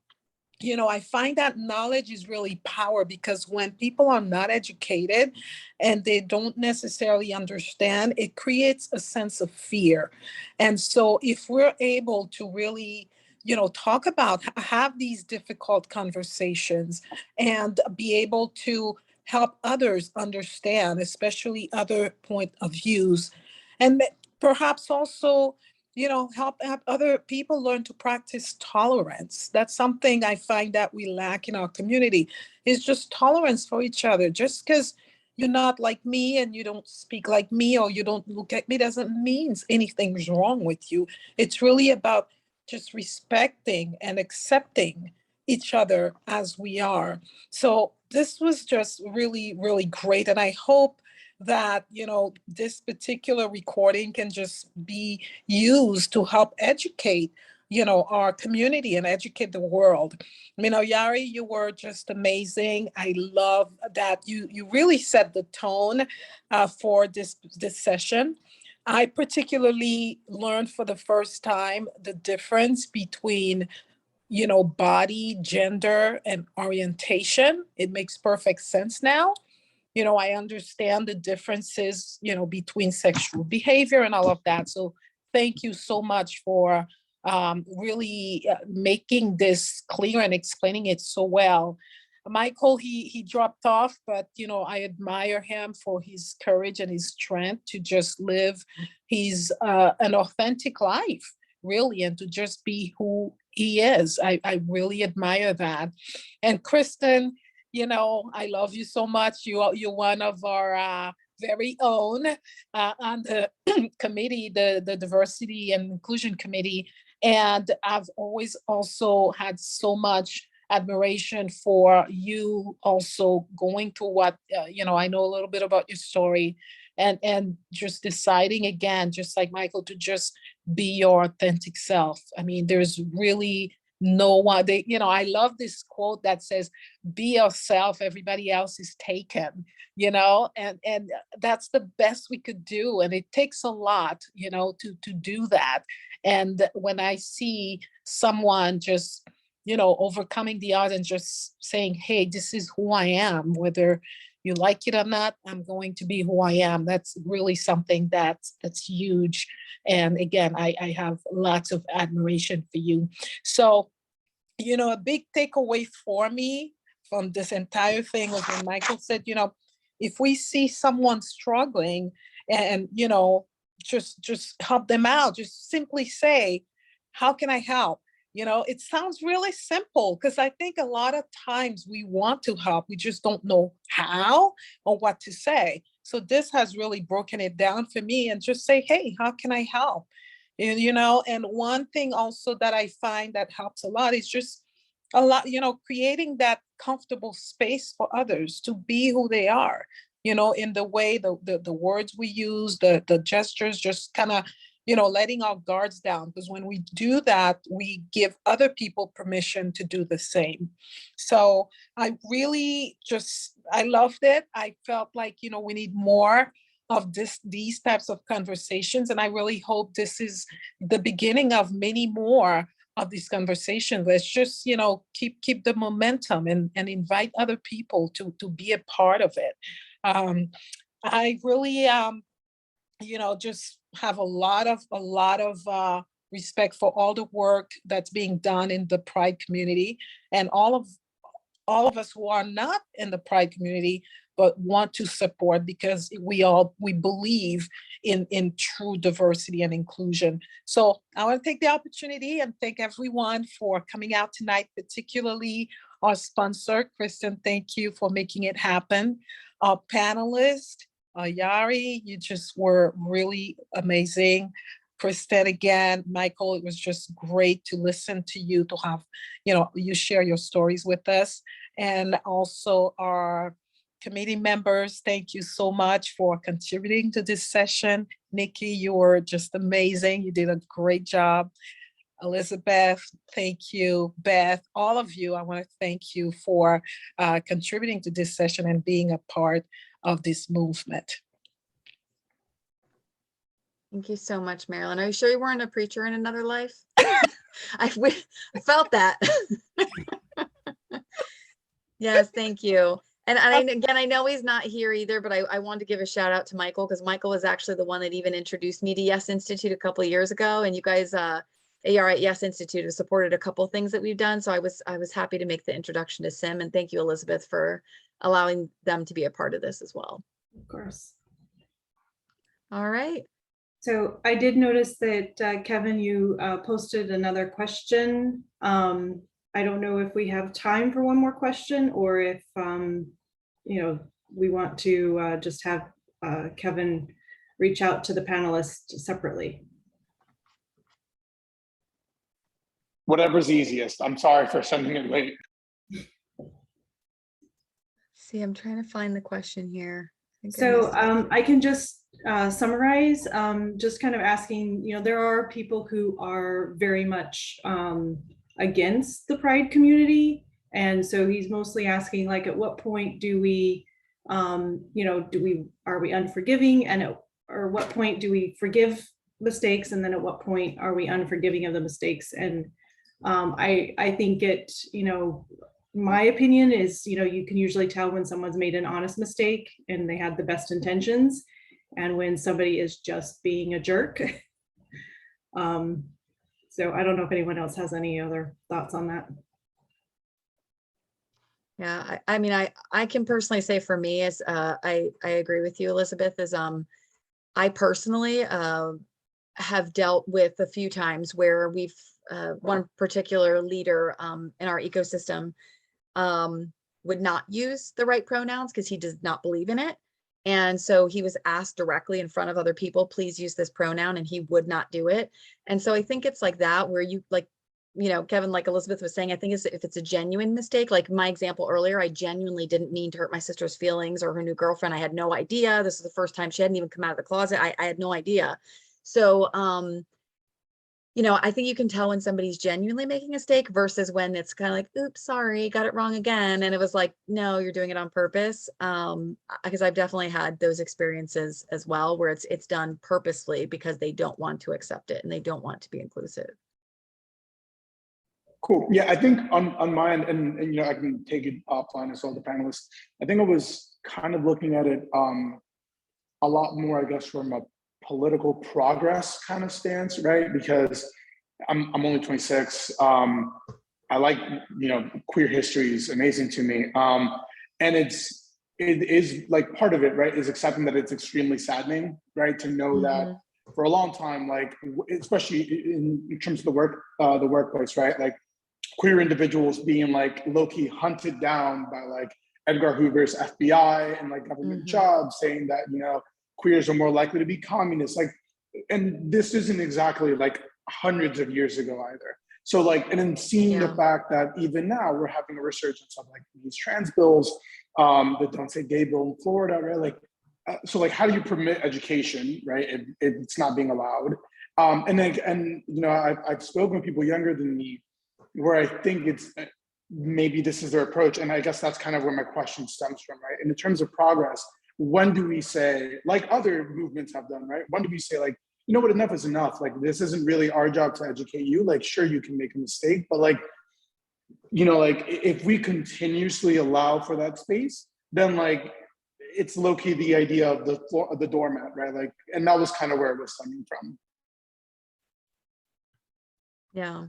You know, I find that knowledge is really power because when people are not educated and they don't necessarily understand, it creates a sense of fear. And so if we're able to really, you know, talk about, have these difficult conversations and be able to help others understand, especially other point of views, and perhaps also, you know, help other people learn to practice tolerance. That's something I find that we lack in our community, is just tolerance for each other. Just because you're not like me and you don't speak like me or you don't look at me doesn't mean anything's wrong with you. It's really about just respecting and accepting each other as we are. So this was just really, really great. And I hope that, you know, this particular recording can just be used to help educate, you know, our community and educate the world. You know, Yari, you were just amazing. I love that you really set the tone for this session. I particularly learned for the first time the difference between, you know, body, gender, and orientation. It makes perfect sense now. You know, I understand the differences, you know, between sexual behavior and all of that. So thank you so much for really making this clear and explaining it so well. Michael, he dropped off, but, you know, I admire him for his courage and his strength to just live an authentic life, really, and to just be who he is. I really admire that. And Kristen, you know, I love you so much. You're one of our very own on the committee, the Diversity and Inclusion Committee. And I've always also had so much admiration for you also going to what, you know, I know a little bit about your story and just deciding again, just like Michael, to just be your authentic self. I mean, there's really no one, you know, I love this quote that says, be yourself, everybody else is taken, you know, and that's the best we could do. And it takes a lot, you know, to do that. And when I see someone just, you know, overcoming the odds and just saying, hey, this is who I am, whether you like it or not, I'm going to be who I am. That's really something that's huge. And again, I have lots of admiration for you. So, you know, a big takeaway for me from this entire thing was when Michael said, you know, if we see someone struggling and, you know, just help them out, just simply say, how can I help? It sounds really simple because I think a lot of times we want to help, we just don't know how or what to say. So this has really broken it down for me and just say, hey, how can I help? And one thing also that I find that helps a lot is just a lot, creating that comfortable space for others to be who they are, in the way the words we use, the gestures, just kind of, letting our guards down. Because when we do that, we give other people permission to do the same. So I loved it. I felt like, we need more of these types of conversations. And I really hope this is the beginning of many more of these conversations. Let's just, keep the momentum and invite other people to be a part of it. I really, just have a lot of respect for all the work that's being done in the Pride community, and all of us who are not in the Pride community but want to support, because we believe in true diversity and inclusion. So I want to take the opportunity and thank everyone for coming out tonight, particularly our sponsor, Kristen. Thank you for making it happen. Our panelists, Yari, you just were really amazing. Kristen, again, Michael, it was just great to listen to you, to have, you share your stories with us. And also our committee members, thank you so much for contributing to this session. Nikki, you were just amazing. You did a great job. Elizabeth, thank you. Beth, all of you, I want to thank you for contributing to this session and being a part of this movement. Thank you so much, Marilyn. Are you sure you weren't a preacher in another life? I felt that. Yes, thank you. And again, I know he's not here either, but I wanted to give a shout out to Michael, because Michael was actually the one that even introduced me to Yes Institute a couple of years ago. And you guys, AR at Yes Institute have supported a couple of things that we've done. So I was happy to make the introduction to Sim, and thank you, Elizabeth, for allowing them to be a part of this as well. Of course. All right. So I did notice that Kevin, you posted another question. I don't know if we have time for one more question, or if we want to just have Kevin reach out to the panelists separately. Whatever's easiest. I'm sorry for sending it late. See, I'm trying to find the question here. So I can just summarize, just kind of asking, there are people who are very much against the Pride community. And so he's mostly asking, like, at what point do we, are we unforgiving? And or what point do we forgive mistakes? And then at what point are we unforgiving of the mistakes? And I think it, my opinion is, you can usually tell when someone's made an honest mistake and they had the best intentions, and when somebody is just being a jerk. So I don't know if anyone else has any other thoughts on that. Yeah, I mean, I can personally say for me, is I agree with you, Elizabeth, is I personally have dealt with a few times where we've one particular leader in our ecosystem would not use the right pronouns because he does not believe in it. And so he was asked directly in front of other people, please use this pronoun, and he would not do it. And so I think it's like that, where you, like, Kevin, like Elizabeth was saying, I think if it's a genuine mistake, like my example earlier, I genuinely didn't mean to hurt my sister's feelings or her new girlfriend. I had no idea. This is the first time she hadn't even come out of the closet. I had no idea. So, I think you can tell when somebody's genuinely making a mistake versus when it's kind of like, oops, sorry, got it wrong again. And it was like, no, you're doing it on purpose. Because I've definitely had those experiences as well, where it's done purposely because they don't want to accept it and they don't want to be inclusive. Cool. Yeah, I think on my end, and I can take it offline as well, the panelists. I think I was kind of looking at it a lot more, I guess, from a political progress kind of stance, right? Because I'm only 26. I like, queer history is amazing to me. And it is like part of it, right, is accepting that it's extremely saddening, right, to know that for a long time, like especially in terms of the workplace, right? Like queer individuals being like low-key hunted down by like Edgar Hoover's FBI and like government jobs, saying that, you know, queers are more likely to be communists. Like, and this isn't exactly like hundreds of years ago either. So like, and then seeing the fact that even now we're having a resurgence of like these trans bills, the Don't Say Gay bill in Florida, right? Like, so like, how do you permit education, right? If it's not being allowed. And then, and you know, I've spoken with people younger than me where I think it's, maybe this is their approach. And I guess that's kind of where my question stems from, right? And in terms of progress, when do we say, like other movements have done, right? When do we say like, you know what, enough is enough. Like, this isn't really our job to educate you. Like, sure, you can make a mistake, but like, you know, like if we continuously allow for that space, then like, it's low-key the idea of the doormat, right? Like, and that was kind of where it was stemming from. Yeah.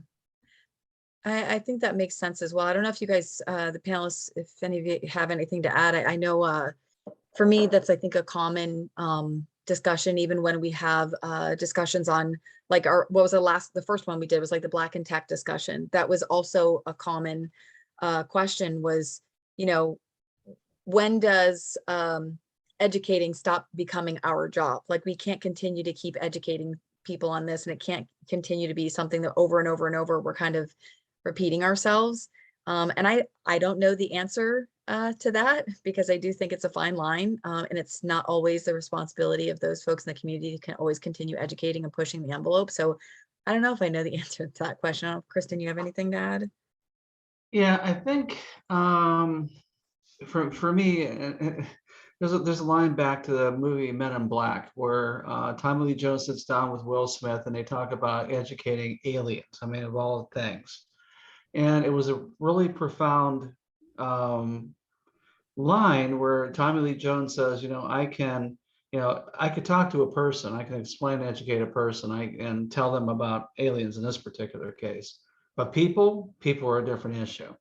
I think that makes sense as well. I don't know if you guys, the panelists, if any of you have anything to add. I know for me, that's, I think, a common discussion, even when we have discussions on like what was the first one we did was like the Black in Tech discussion. That was also a common question was, you know, when does educating stop becoming our job? Like, we can't continue to keep educating people on this, and it can't continue to be something that over and over and over we're kind of repeating ourselves. And I don't know the answer to that, because I do think it's a fine line, and it's not always the responsibility of those folks in the community to can always continue educating and pushing the envelope. So I don't know if I know the answer to that question. I don't know, Kristen, you have anything to add? Yeah, I think for me, there's a line back to the movie Men in Black where Tommy Lee Jones sits down with Will Smith and they talk about educating aliens. I mean, of all things. And it was a really profound line where Tommy Lee Jones says, you know, I could talk to a person, I can explain and educate a person, and tell them about aliens in this particular case. But people are a different issue.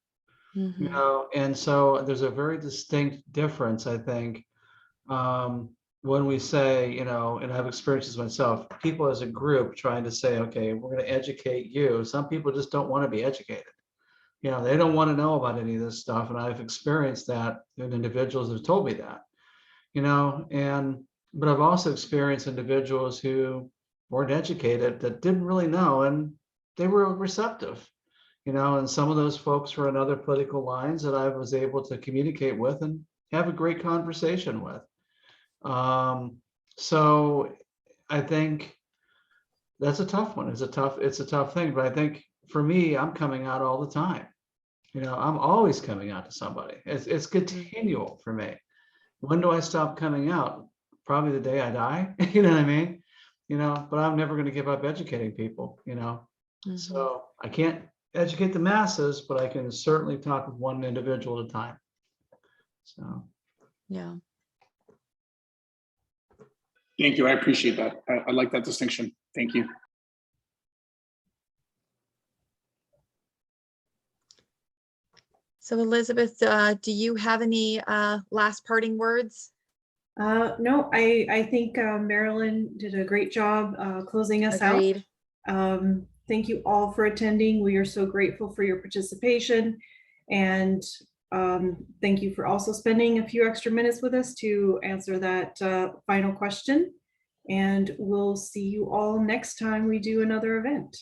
Mm-hmm. You know, and so there's a very distinct difference, I think, when we say, you know, and I've experienced this myself, people as a group trying to say, okay, we're going to educate you. Some people just don't want to be educated. You know, they don't want to know about any of this stuff. And I've experienced that in individuals have told me that, you know, but I've also experienced individuals who weren't educated that didn't really know, and they were receptive. You know, and some of those folks were on other political lines that I was able to communicate with and have a great conversation with. So I think that's a tough one. It's a tough thing, but I think for me, I'm coming out all the time. You know, I'm always coming out to somebody. It's continual for me. When do I stop coming out? Probably the day I die. You know what I mean? You know, but I'm never going to give up educating people, you know. Mm-hmm. So I can't educate the masses, but I can certainly talk with one individual at a time. So, yeah. Thank you. I appreciate that. I like that distinction. Thank you. So Elizabeth, do you have any last parting words? No, I think Marilyn did a great job closing us Agreed. out. Thank you all for attending. We are so grateful for your participation, and thank you for also spending a few extra minutes with us to answer that final question. And we'll see you all next time we do another event.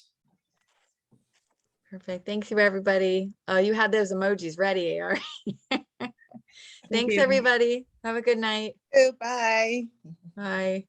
Perfect. Thank you, everybody. You had those emojis ready, all right? Thanks, you. everybody. Have a good night. Bye. Bye.